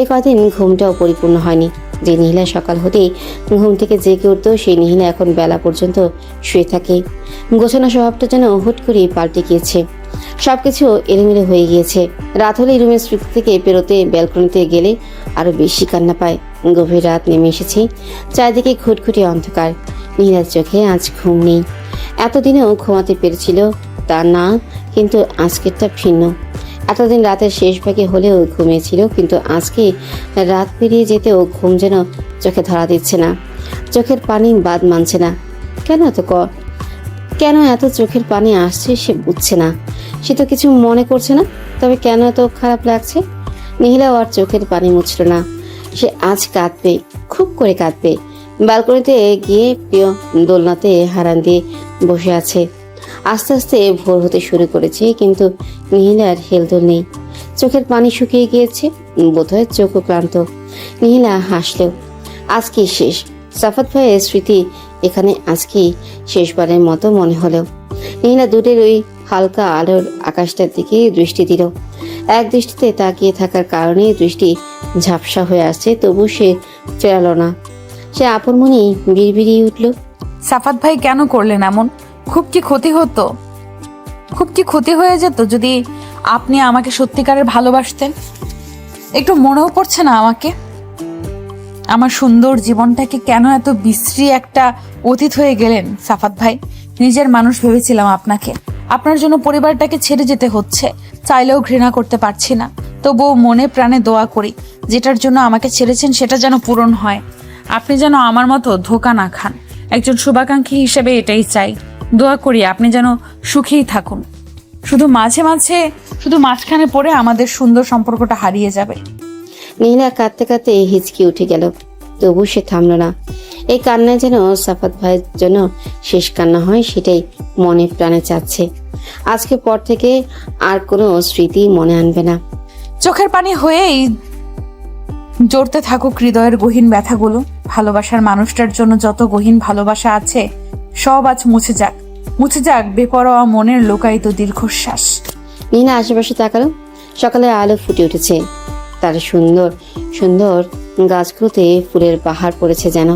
এ কদিন ঘুমটাও পরিপূর্ণ হয়নি। যে নীলা সকাল হতেই ঘুম থেকে জেগে উঠত, সেই নীলা এখন বেলা পর্যন্ত শুয়ে থাকে। গোছানো স্বভাবটা যেন হুট করে পাল্টে গিয়েছে। সবকিছু এলোমেলো হয়ে গিয়েছে। রাত হলেই রুমের স্মৃতি থেকে পেরোতে ব্যালকনিতে গেলে আরো বেশি কান্না পায়। গভীর রাত নেমে এসেছে, চারিদিকে খুটখুটে অন্ধকার। নীলার চোখে আজ ঘুম নেই। এতদিনেও ঘুমাতে পেরেছিল তা না, কিন্তু আজকেরটা ভিন্ন। এতদিন রাতের শেষ ভাগে হলেও ঘুমিয়েছিল, কিন্তু আজকে রাত পেরিয়ে যেতেও ঘুম যেন চোখে ধরা দিচ্ছে না। চোখের পানি বাদ মানছে না। কেন এত চোখের পানি আসছে সে বুঝছে না। সে তো কিছু মনে করছে না, তবে কেন এত খারাপ লাগছে? নীলাও আর চোখের পানি মুছল না। সে আজ কাঁদবে, খুব করে কাঁদবে। ব্যালকনিতে গিয়ে প্রিয় দোলনাতে হারান দিয়ে বসে আছে। আস্তে আস্তে ভোর হতে শুরু করেছে, কিন্তু নীলার হেলদোল নেই। চোখের পানি শুকিয়ে গিয়েছে, বোধহয় চোখও ক্লান্ত। নীলা হাসল। আজকেই শেষ। সাফাত ভাইয়ের স্মৃতি এখানে আজকেই শেষবারের মতো মনে হলো। নীলা দূরের ওই হালকা আলোর আকাশটার দিকে দৃষ্টি দিল। এক দৃষ্টিতে তাকিয়ে থাকার কারণে দৃষ্টি ঝাপসা হয়ে আসছে, তবু সে ফেরালো না। সে আপন মনেই বিড়বিড়িয়ে উঠল, সাফাত ভাই কেন করলেন এমন? খুব কি ক্ষতি হতো? খুব কি ক্ষতি হয়ে যেত যদি আপনি আমাকে সত্যিকারের ভালোবাসতেন? একটু মনেও পড়ছে না আমাকে? আমার সুন্দর জীবনটাকে কেন এত বিশ্রী একটা অতীত হয়ে গেলেন সাফাত ভাই? নিজের মানুষ ভেবেছিলাম আপনাকে। আপনার জন্য পরিবারটাকে ছেড়ে যেতে হচ্ছে, চাইলেও ঘৃণা করতে পারছি না। তবুও মনে প্রাণে দোয়া করি যেটার জন্য আমাকে ছেড়েছেন সেটা যেন পূরণ হয়। আপনি যেন আমার মতো ধোঁকা না খান। একজন শুভাকাঙ্ক্ষী হিসেবে এটাই চাই। দোয়া করি আপনি যেন সুখেই থাকুন। শুধু মাঝখানে পড়ে আমাদের সুন্দর সম্পর্কটা হারিয়ে যাবে। নীলা কাঁদতে কাঁদতে হিচকি উঠে গেল, তবু সে থামল না। এই কান্নায় যেন সাফাত ভাইয়ের জন্য শেষ কান্না হয়, সেটাই মনে প্রাণে চাচ্ছে। আজকে পর থেকে আর কোনো স্মৃতি মনে আনবে না। চোখের পানি হয়েই জড়তে থাকুক হৃদয়ের গহীন ব্যথাগুলো। ভালোবাসার মানুষটার জন্য যত গহীন ভালোবাসা আছে সব আজ মুছে যাক বেপরোয়া মনের লোকায়িত দীর্ঘশ্বাস। নীলা আশেপাশে তাকালো। সকালে আলো ফুটে উঠেছে। তার সুন্দর সুন্দর গাছগুলোতে ফুলের পাহাড় পড়েছে যেন।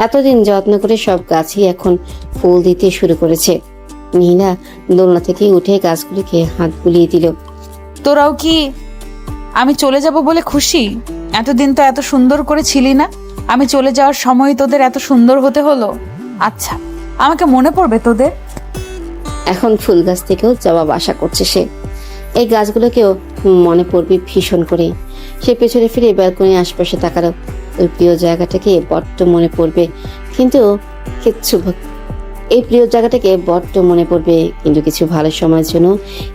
এতদিন যত্ন করে সব গাছই এখন ফুল দিতে শুরু করেছে। নীলা দোলনা থেকে উঠে গাছগুলিকে হাত বুলিয়ে দিল। তোরাও কি আমি চলে যাব বলে খুশি? এতদিন তো এত সুন্দর করে ছিলি না। আমি চলে যাওয়ার সময় তোদের এত সুন্দর হতে হলো। আচ্ছা, আমাকে মনে পড়বে তোদের? এখন ফুল গাছ থেকেও জবাব আশা করছে সে। এই গাছগুলোকেও মনে পড়বে ভীষণ করে। সে পেছনে ফিরে ব্যালকনির আশপাশে তাকালো। ওই প্রিয় জায়গাটাকে বড্ড মনে পড়বে, কিন্তু কিছু ভালো সময়ের জন্য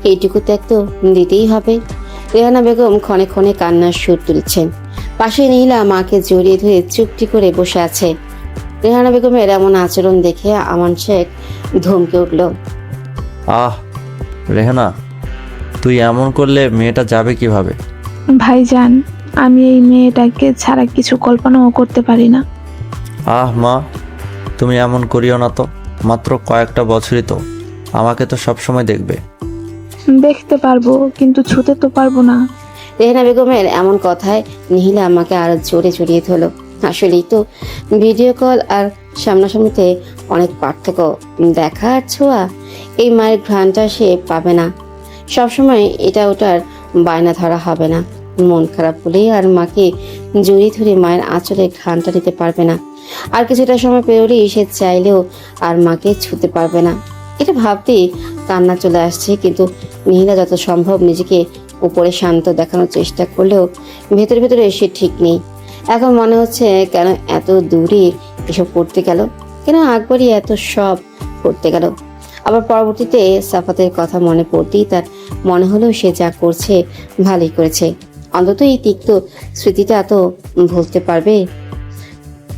এইটুকু ত্যাগ তো দিতেই হবে। রেহানা বেগম ক্ষণে ক্ষণে কান্নার সুর তুলছেন। পাশে নীলা মাকে জড়িয়ে ধরে চুপটি করে বসে আছে। রেহানা বেগমের এমন আচরণ দেখে আমান শেখ ধমকে উঠল। আহ রেহানা, তুই এমন করলে মেয়েটা যাবে কিভাবে? ভাইজান, আমি এই মেয়েটাকে ছাড়া কিছু কল্পনাও করতে পারি না। আহ মা, তুমি এমন করিও না তো। মাত্র কয়েকটা বছরই তো, আমাকে তো সবসময় দেখবে। দেখতে পারবো, কিন্তু ছুতে তো পারবো না। রেহানা বেগমের এমন কথায় নীলা আমাকে আরো জোরে জড়িয়ে ধরল। আসলেই তো ভিডিও কল আর সামনাসামনিতে অনেক পার্থক্য। দেখা আর ছোঁয়া, এই মায়ের ঘ্রাণটা সে পাবে না। সবসময় এটা ওটার বায়না ধরা হবে না। মন খারাপ হলেই আর মাকে জড়িয়ে ধরে মায়ের আঁচলে ঘ্রাণটা নিতে পারবে না। আর কিছুটা সময় পেরোলেই সে চাইলেও আর মাকে ছুতে পারবে না। এটা ভাবতেই কান্না চলে আসছে, কিন্তু নীলা যত সম্ভব নিজেকে উপরে শান্ত দেখানোর চেষ্টা করলেও ভেতরে ভেতরে সে ঠিক নেই। এখন মনে হচ্ছে কেন এত দূরে এসব করতে গেল, কেন আকবরই এত সব করতে গেল। আবার পরবর্তীতে সাফাতের কথা মনে পড়তেই তার মনে হলো সে যা করছে ভালোই করেছে। অন্তত এই তিক্ত স্মৃতিটা তো ভুলতে পারবে।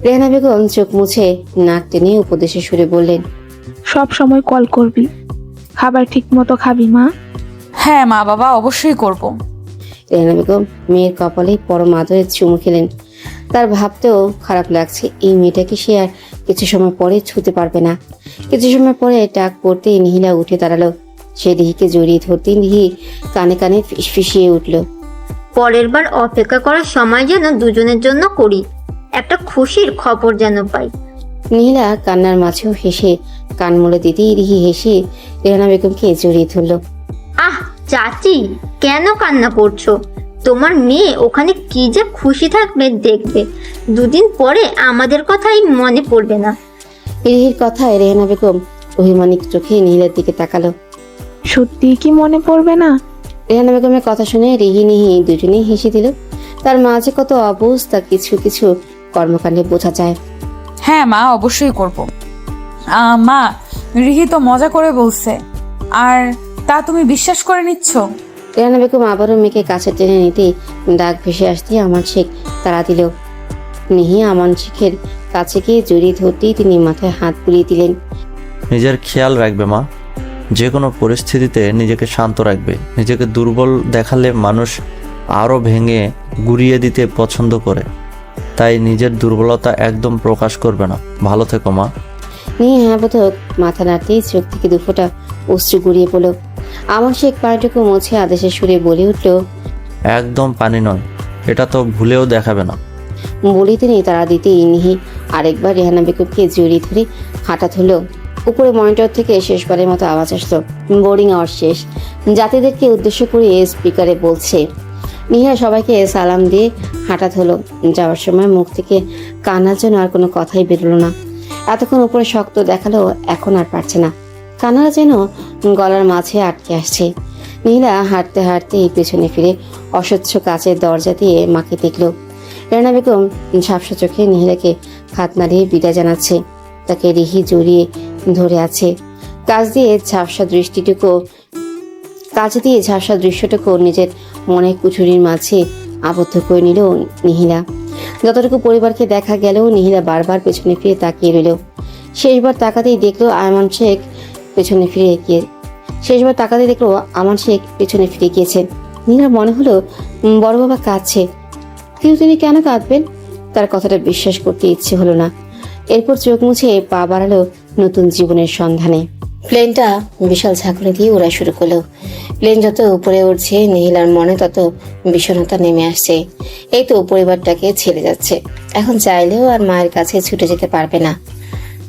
রেহানা বেগম চোখ মুছে নাক টেনে উপদেশে সুরে বললেন, সব সময় কল করবি, খাবার ঠিক মতো খাবি মা। হ্যাঁ মা বাবা, অবশ্যই করব। রেহানা বেগম মেয়ের কপালে পরম আদরে চুমু খেলেন। তার ভাবতেও খারাপ লাগছে, এই মেয়েটাকে সে আর কিছু সময় পরে ছুতে পারবে না। কিছু সময় পরে ডাক পড়তেই নিহিলা উঠে দাঁড়ালো। সে রিহিকে জড়িয়ে ধরতেই রিহি কানে কানে ফিসফিসিয়ে উঠল, পরের বার অপেক্ষা করার সময় যেন দুজনের জন্য করি, একটা খুশির খবর যেন পাই। নিহিলা কান্নার মাঝেও হেসে কান মুড়ে দিতেই রিহি হেসে রেহানা বেগমকে জড়িয়ে ধরল। আহ চাচি, কেন কান্না করছো? তোমার মেয়ে ওখানে কি যে খুশি থাকবে দেখবে, দুদিন পরে আমাদের কথাই মনে পড়বে না। রিহির কথায় রেহানা বেগম অভিমানিক চোখে নিহিলার দিকে তাকালো। সত্যি কি মনে পড়বে না? রেহানা বেগমের কথা শুনে রিহি নিহি দুজনেই হেসে দিল। তার মাঝে কত অবস্থা কিছু কিছু কর্মকাণ্ডে বোঝা যায়। হ্যাঁ মা, অবশ্যই করব। মা, রিহি তো মজা করে বলছে, আর তা তুমি বিশ্বাস করে নিচ্ছ? রেহানা বেগম আবারও মেয়েকে কাছে টেনে নিতে ডাক ভেসে আসতে আমান শেখ তাড়া দিল। নিহি আমান শেখের কাছে গিয়ে জড়িয়ে ধরতেই তিনি মাথায় হাত বুলিয়ে দিলেন। নিজের খেয়াল রাখবে মা, যে কোনো পরিস্থিতিতে নিজেকে শান্ত রাখবে। নিজেকে দুর্বল দেখালে মানুষ আরও ভেঙে গুড়িয়ে দিতে পছন্দ করে, তাই নিজের দুর্বলতা একদম প্রকাশ করবে না। ভালো থেকো মা। নিহি হ্যাঁ বোধক মাথা নাড়তেই চোখ থেকে দুফোঁটা অশ্রু গড়িয়ে পড়ল। আমান শেখ পানিটুকু মুছে আদেশের সুরে বলে উঠল, একদম পানি নয়, এটা তো ভুলেও দেখাবে না। বলি তিনি তারা দিতেই নিহি আরেকবার রেহানা বেগমকে জড়িয়ে ধরে হাঁটা ধরল। উপরে মনিটর থেকে শেষবারের মতো আওয়াজ আসলো, বোর্ডিং আওয়ার শেষ। যাত্রীদেরকে উদ্দেশ্য করে স্পিকারে বলছে। নিহা সবাইকে সালাম দিয়ে হাঁটা ধরল। যাওয়ার সময় মুখ থেকে কান্নার জন্য আর কোনো কথাই বেরোলো না। এতক্ষণ উপরে শক্ত দেখালো, এখন আর পারছে না। কান্নারা যেন গলার মাঝে আটকে আসছে। নীলা হাঁটতে হাঁটতে পেছনে ফিরে অস্বচ্ছ কাচের দরজা দিয়ে মাকে দেখল। রেহানা বেগম ঝাপসা চোখে নিহিলাকে হাত নাড়িয়ে বিদায় জানাচ্ছে। তাকে রিহি জড়িয়ে ধরে আছে। কাজ দিয়ে ঝাপসা দৃশ্যটুকু নিজের মনের কুঠুরির মাঝে আবদ্ধ করে নিল নিহিলা। যতটুকু পরিবারকে দেখা গেলেও নিহিলা বারবার পেছনে ফিরে তাকিয়ে রইল। শেষবার তাকাতেই দেখলো আমান শেখ পেছনে ফিরে গিয়েছেন। নিহিলার মনে হলো বড় বাবা কাঁদছে, কিন্তু তিনি কেন কাঁদবেন? তার কথাটা বিশ্বাস করতে ইচ্ছে হলো না। এরপর চোখ মুছে পা বাড়ালো নতুন জীবনের সন্ধানে। প্লেনটা বিশাল ঝাঁকুনি দিয়ে উড়া শুরু করলো। প্লেন যত উপরে উঠছে নিহিলার মনে তত বিষণ্ণতা নেমে আসছে। এই তো পরিবারটাকে ছেড়ে যাচ্ছে, এখন চাইলেও আর মায়ের কাছে ছুটে যেতে পারবে না।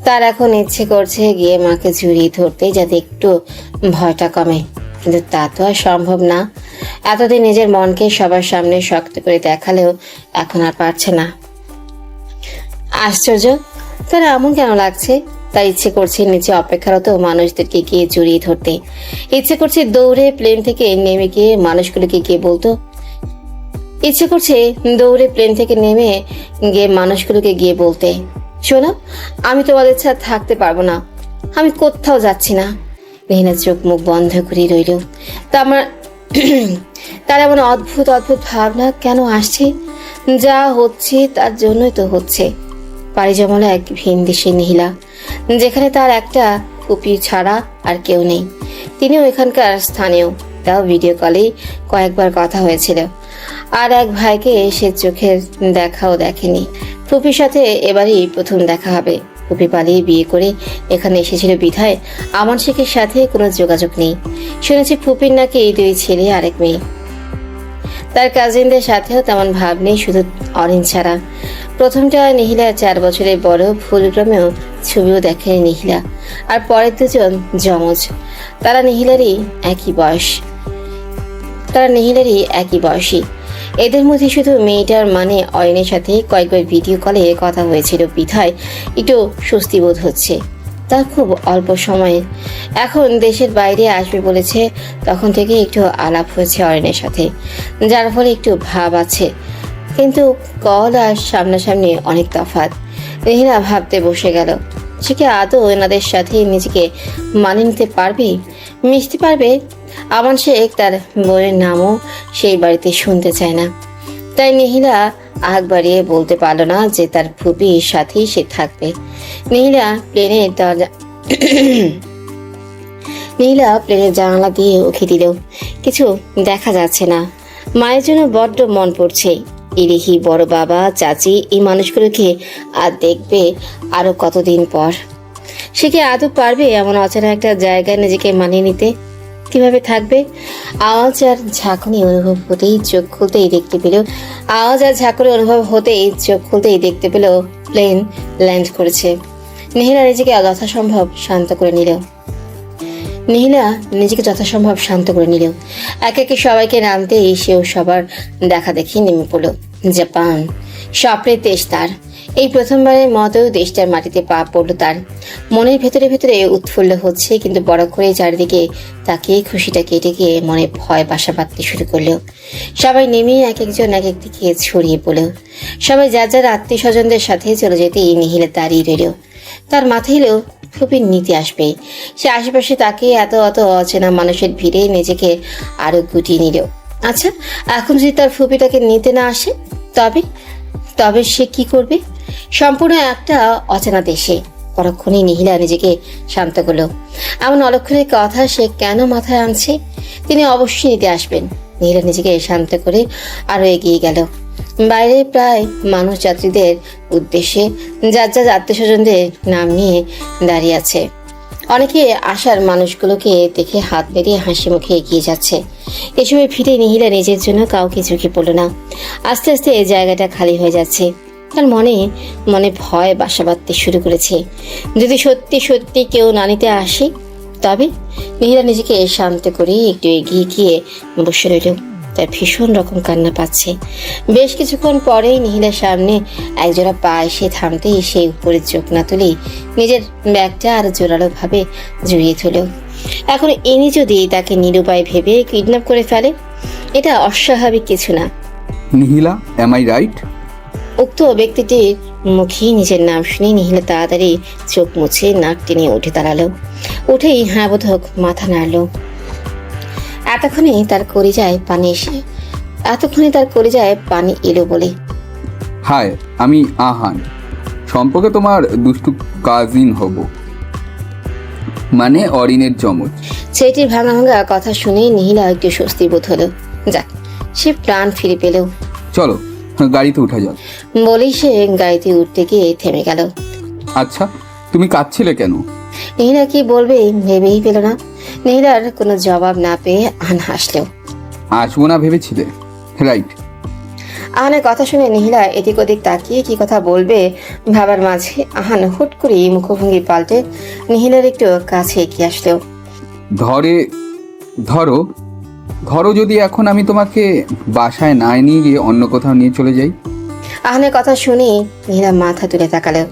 তার এখন ইচ্ছে করছে গিয়ে মাকে জড়িয়ে ধরতে, যাতে একটু ভয়টা কমে, কিন্তু তা তো আর সম্ভব না। এতদিন নিজের মনকে সবার সামনে শক্ত করে দেখালেও এখন আর পারছে না। আশ্চর্য, তার এমন কেন লাগছে? তার ইচ্ছে করছে নিচে অপেক্ষারত মানুষদেরকে গিয়ে জড়িয়ে ধরতে। ইচ্ছে করছে দৌড়ে প্লেন থেকে নেমে গিয়ে মানুষগুলোকে গিয়ে বলতো, শোনো, আমি তোমাদের ছাড়া থাকতে পারবো না, আমি কোথাও যাচ্ছি না। রেহানা চোখ মুখ বন্ধ করে রইল। তার এমন অদ্ভুত অদ্ভুত ভাবনা কেন আসছে? যা হচ্ছে তার জন্যই তো হচ্ছে। পাড়ি জমালো এক ভিন দেশে নিহিলা, যেখানে তার একটা ফুপি ছাড়া আর কেউ নেই। তিনিও এখানকার স্থানীয়, তাও ভিডিও কলেই কয়েকবার কথা হয়েছিল। আর এক ভাইকে সে চোখের দেখাও দেখেনি। ফুপির সাথে এবারই প্রথম দেখা হবে। ফুপি পালিয়ে বিয়ে করে এখানে এসেছিল বিধায় আমান শেখের সাথে কোনো যোগাযোগ নেই। শুনেছি ফুপির নাকি 2 ছেলে আরেক মেয়ে। তার কাজিনদের সাথেও তেমন ভাব নেই, শুধু অরিন ছাড়া। প্রথমটা নিহিলা 4 বছরের বড়, ভুলক্রমেও ছবিও দেখেনি নিহিলা। আর পরের দুজন যমজ, তারা নিহিলারই একই বয়সী। এদের মধ্যে শুধু মেয়েটার মানে অরিনের সাথে কয়েকবার ভিডিও কলে কথা হয়েছিল বিধায় একটু স্বস্তি বোধ হচ্ছে। তা খুব অল্প সময়ে। এখন দেশের বাইরে আসবে বলেছে, তখন থেকে একটু আলাপ হয়েছে অরিনের সাথে, যার ফলে একটু ভাব আছে। কিন্তু কল আর সামনাসামনি অনেক তফাৎ। রেহিনা ভাবতে বসে গেল, সে কি আদৌ এনাদের সাথে নিজেকে মানিয়ে নিতে পারবে, মিশতে পারবে? আমান শেখ তার বউয়ের নামও সেই বাড়িতে শুনতে চায় না। তাই নিহিলা আগ বাড়িয়ে বলতে পারলো না যে তার ফুপির সাথেই সে থাকবে। নিহিলা প্লেনের দরজা নীলা প্লেনের জানালা দিয়ে উঁকি দিল, কিছু দেখা যাচ্ছে না। মায়ের জন্য বড্ড মন পড়ছে। ইরিহি, বড় বাবা, চাচি, এই মানুষগুলোকে আর দেখবে আরো কতদিন পর। সে কি আদৌ পারবে এমন অচেনা একটা জায়গায় নিজেকে মানিয়ে নিতে? কিভাবে থাকবে? আওয়াজ আর ঝাঁকুনি অনুভব হতেই চোখ খুলতেই দেখতে পেল প্লেন ল্যান্ড করেছে। নিহিলা নিজেকে যথাসম্ভব শান্ত করে নিল। একে একে সবাইকে নামতেই সেও সবার দেখা দেখি নেমে পড়ল। জাপান স্বপ্নের দেশ তার। এই প্রথমবারের মতো দেশটার মাটিতে পা পড়লো তার। মনের ভেতরে ভেতরে উৎফুল্ল হচ্ছে, কিন্তু বড় করে চারিদিকে তাকে খুশিটা কেটে গিয়ে মনে ভয় বাসা বাঁধতে শুরু করলো। সবাই নেমে এক একজন এক এক দিকে ছড়িয়ে পড়ল। সবাই যার যার আত্মীয় স্বজনদের সাথে চলে যেতেই নিহিলা দাঁড়িয়ে রইল। তার মাথায় এলো ফুপির নিতে আসবে। সে আশেপাশে তাকে এত অচেনা মানুষের ভিড়ে নিজেকে আরো গুটিয়ে নিল। আচ্ছা, এখন যদি তার ফুপিটাকে নিতে না আসে, তবে সে কি করবে? সম্পূর্ণ একটা অচেনা দেশে। পরক্ষণে নিহিলা নিজেকে শান্ত করলো। এমন অলক্ষণের কথা সে কেন মাথায় আনছে? তিনি অবশ্যই নিতে আসবেন। নিহিলা নিজেকে শান্ত করে আরো এগিয়ে গেল। বাইরে প্রায় মানুষ যাত্রীদের উদ্দেশ্যে যার যার আত্মীয় স্বজনদের নাম নিয়ে দাঁড়িয়ে আছে। অনেকে আসার মানুষগুলোকে দেখে হাত বেরিয়ে হাসি মুখে এগিয়ে যাচ্ছে। এসময় ফিরে নিহিলা নিজের জন্য কাউকে ঝুঁকে পড়ল না। আস্তে আস্তে এই জায়গাটা খালি হয়ে যাচ্ছে। তার মনে ভয় বাসা বাঁধতে শুরু করেছে। যদি সত্যি সত্যি কেউ না নিতে আসে, তবে নিহিলা নিজেকে শান্ত করে একটু এগিয়ে গিয়ে বসে রইল। তার ভীষণ রকম কান্না পাচ্ছে। বেশ কিছুক্ষণ পরেই নিহিলার সামনে একজোড়া পা এসে থামতেই সে উপরে চোখ না তুলেই নিজের ব্যাগটা আর জোরালো ভাবে জড়িয়ে তুলল। এখন ইনি যদি তাকে নিরুপায় ভেবে কিডন্যাপ করে ফেলে, এটা অস্বাভাবিক কিছু না। নিহিলা, এম আই রাইট? উক্ত ব্যক্তিটির মুখে নিজের নাম শুনে নিহিলা তাড়াতাড়ি চোখ মুছে নাক টেনে উঠে দাঁড়ালো। উঠেই হ্যাঁ বোধক মাথা নাড়ল। এতক্ষণে তার কলিজায় পানি এলো বলে। হাই, আমি আহান। সম্পর্কে তোমার দুষ্টু কাজিন হব, মানে অরিনের যমজ। ছেলেটির ভাঙা ভাঙা কথা শুনে নিহিলা একটু স্বস্তি বোধ হলো। যাক, সে প্রাণ ফিরে পেল। চলো গাড়িতে উঠা যাক। বলেই সে গাড়িতে উঠতে গিয়ে থেমে গেল। আচ্ছা, তুমি কাঁদছিলে কেন? নিহিলা কি বলবে ভেবেই পেল না। নিহিলার কোনো জবাব না পেয়ে আহান হাসল। আসবো না ভেবেছিলে? রাইট। আহানের কথা শুনে নিহিলা এদিক ওদিক তাকিয়ে কি কথা বলবে ভাবার মাঝে আহান হুট করে মুখভঙ্গি পাল্টে নিহিলার একটু কাছে এগিয়ে আসলো। ধরো যদি এখন আমি তোমাকে বাসায় না নিয়ে গিয়ে অন্য কোথাও নিয়ে চলে যাই। আহানের কথা শুনে নিহিলা মাথা তুলে তাকালো।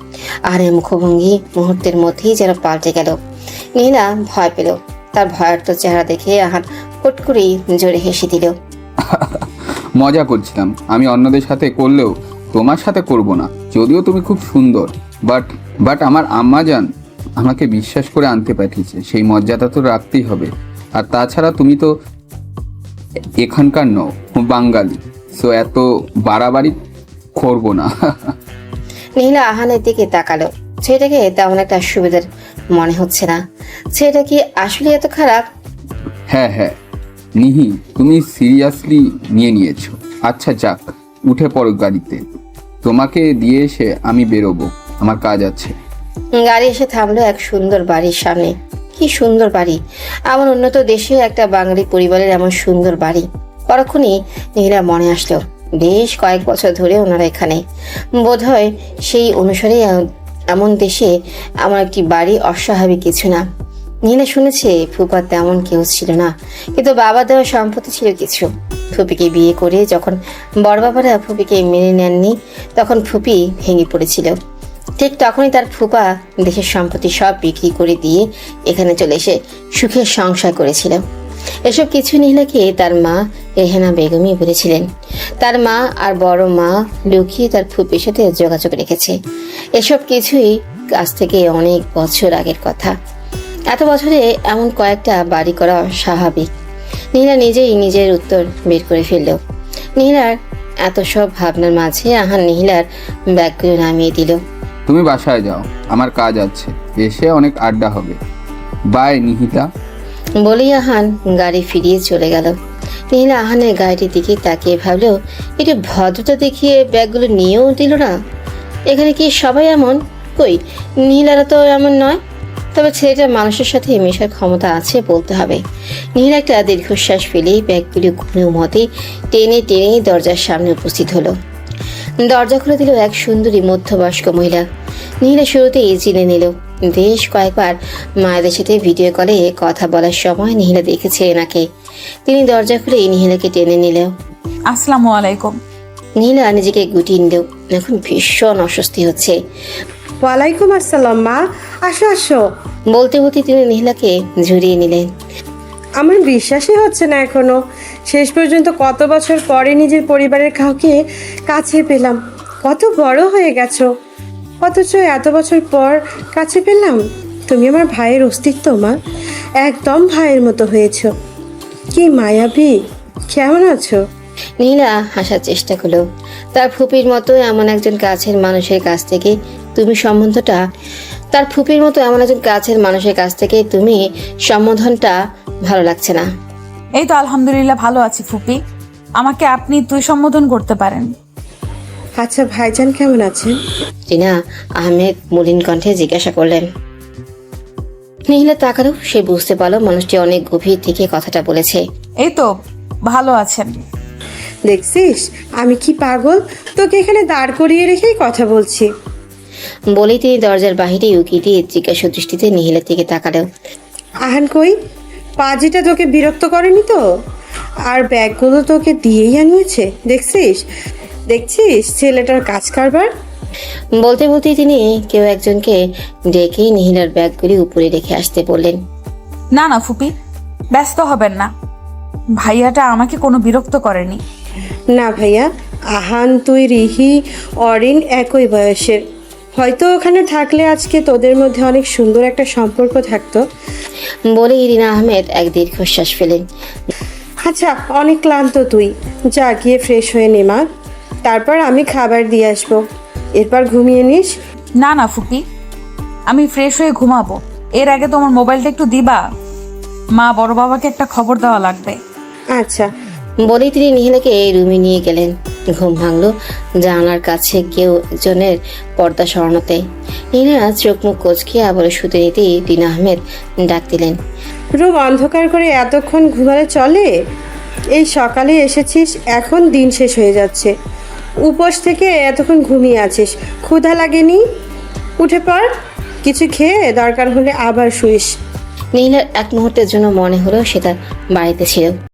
আহানের মুখভঙ্গি মুহূর্তের মধ্যেই যেন পাল্টে গেল। নিহিলা ভয় পেল। তার ভয়ার্ত চেহারা দেখে আহান হুট করেই জোরে হেসে দিল। মজা করছিলাম। আমি অন্যদের সাথে করলেও তোমার সাথে করব না। যদিও তুমি খুব সুন্দর, বাট আমার আম্মা জান আমাকে বিশ্বাস করে আনতে পাঠিয়েছে, সেই মর্যাদা তো রাখতেই হবে। আর তাছাড়া তুমি তো এখানকার নও, বাঙালি, সো এত বাড়াবাড়ি করবো না। নিহিলা আহানের দিকে তাকালো। ছেলেটাকে তেমন একটা সুবিধার মনে হচ্ছে না। ছেলেটা কি আসলে এত খারাপ? হ্যাঁ, নিহি, তুমি সিরিয়াসলি নিয়েছো। আচ্ছা যাক, উঠে পড়ো গাড়িতে। তোমাকে দিয়ে এসে আমি বেরোবো, আমার কাজ আছে। গাড়ি এসে থামলো এক সুন্দর বাড়ির সামনে। কি সুন্দর বাড়ি! এমন উন্নত দেশে একটা বাঙালি পরিবারের এমন সুন্দর বাড়ি। পরক্ষণই নিহিলা মনে আসলো বেশ কয়েক বছর ধরে ওনারা এখানে। বোধহয় সেই অনুসারে এমন দেশে এমন একটি বাড়ি অস্বাভাবিক কিছু না। নিহিলা শুনেছে ফুপার তেমন কেউ ছিল না, কিন্তু বাবা দেওয়া সম্পত্তি ছিল কিছু। ফুপিকে বিয়ে করে যখন বড় বাবারা ফুপিকে মেনে নেননি, তখন ফুপি ভেঙে পড়েছিল। ঠিক তখনই তার ফুপা দেশের সম্পত্তি সব বিক্রি করে দিয়ে এখানে চলে এসে সুখের সংসার করেছিল। এসব কিছু নিহিলাকে তার মা রেহেনা বেগমই বলেছিলেন। তার মা আর বড় মা লুকিয়ে তার ফুপির সাথে যোগাযোগ রেখেছে। এসব কিছুই আজ থেকে অনেক বছর আগের কথা। এত বছরে এমন কয়েকটা বাড়ি করা স্বাভাবিক। নীলা নিজেই নিজের উত্তর বের করে ফেলল। নীলার এত সব ভাবনার মাঝে আহান নীলার ব্যাগগুলো নামিয়ে দিল। তুমি বাসায় যাও, আমার কাজ আছে, এসে অনেক আড্ডা হবে। বাই নিহিতা। বলেই আহান গাড়ি ফিরিয়ে চলে গেল। নীলা আহানের গাড়িটির দিকে তাকিয়ে ভাবলো, একটু ভদ্রতা দেখিয়ে ব্যাগগুলো নিয়েও দিল না। এখানে কি সবাই এমন? কই, নীলারা তো এমন নয়। তবে ছেলেটার মানুষের সাথে মেশার ক্ষমতা আছে বলতে হবে। নীলা একটা দীর্ঘশ্বাস ফেলেই ব্যাগগুলি কোনো মতে টেনে টেনে দরজার সামনে উপস্থিত হলো। দরজা খুলে দিল এক সুন্দরী মধ্যবয়স্ক মহিলা। নীলা শুরুতেই চিনে নিল। বেশ কয়েকবার মায়েদের সাথে ভিডিও কলে কথা বলার সময় নীলা দেখেছে এনাকে। তিনি দরজা খুলে নীলাকে টেনে নিল। আসসালামু আলাইকুম। নীলা নিজেকে গুটিয়ে নিল। এখন ভীষণ অস্বস্তি হচ্ছে। ওয়ালাইকুম আসসালাম মা, আসো আসো। বলতে বলতে তিনি নীলাকে জড়িয়ে নিলেন। আমার বিশ্বাসই হচ্ছে না এখনো। শেষ পর্যন্ত কত বছর পরে নিজের পরিবারের কাউকে কাছে পেলাম। কত বড় হয়ে গেছো, অথচ এত বছর পর কাছে পেলাম। তুমি আমার ভাইয়ের অস্তিত্ব মা, একদম ভাইয়ের মতো হয়েছো। কি মায়াবী, কেমন আছো? নীলা হাসার চেষ্টা করলো। তার ফুপির মতো এমন একজন কাছের মানুষের কাছ থেকে তুমি সম্বোধনটা ভালো লাগছে না। এই তো আলহামদুলিল্লাহ ভালো আছি ফুপি। আমাকে আপনি তুই সম্বোধন করতে পারেন। আচ্ছা ভাইজান কেমন আছেন? টিনা আহমেদ মলিন কণ্ঠে জিজ্ঞাসা করলেন। নীলা তাকালো। সে বুঝতে পারলো মানুষটি অনেক গভীর থেকে কথাটা বলেছে। এই তো ভালো আছেন। দেখছিস আমি কি পাগল, তোকে এখানে দাঁড় করিয়ে রেখেই কথা বলছি। বলেই তিনি দরজার বাহিরে উকি দিয়ে জিজ্ঞাসা দৃষ্টিতে নীলার দিকে তাকালো। আহান কই? পাজিটা তোকে বিরক্ত করেনি তো? আর ব্যাগগুলো তোকে দিয়েই আনিয়েছে। দেখছিস ছেলেটার কাজ কারবার। বলতে বলতেই তিনি কেউ একজনকে ডেকে নীলার ব্যাগগুলি উপরে রেখে আসতে বললেন। না না ফুপি, ব্যস্ত হবেন না। ভাইয়াটা আমাকে কোনো বিরক্ত করেনি। না ভাইয়া, আহান, তুই, রিহি, অরিন একই বয়সের। হয়তো ওখানে থাকলে আজকে তোদের মধ্যে অনেক সুন্দর একটা সম্পর্ক থাকতো। বলে ইরিনা আহমেদ এক দীর্ঘশ্বাস ফেলেন। আচ্ছা অনেক ক্লান্ত তুই, যা গিয়ে ফ্রেশ হয়ে নে মা, তারপর আমি খাবার দিয়ে আসবো, এরপর ঘুমিয়ে নিস। না না ফুপি, আমি ফ্রেশ হয়ে ঘুমাবো। এর আগে তোমার মোবাইলটা একটু দিবা, মা বড় বাবাকে একটা খবর দেওয়া লাগবে। আচ্ছা। বলেই তিনি নীলাকে রুমে নিয়ে গেলেন। ঘুম ভাঙলো জানালার কাছে কেউ একজনের পর্দা সরানোতে। নীলা চোখ মুখ কোচকে আবার শুতে নিতেই টিনা আহমেদ ডাক দিলেন। রুম অন্ধকার করে এতক্ষণ ঘুমালে চলে? এই সকালে এসেছিস, এখন দিন শেষ হয়ে যাচ্ছে। উপোস থেকে এতক্ষণ ঘুমিয়ে আছিস, ক্ষুধা লাগেনি? উঠে পড়, কিছু খেয়ে দরকার হলে আবার শুইস। নীলার এক মুহূর্তের জন্য মনে হলো সে তার বাড়িতে ছিল।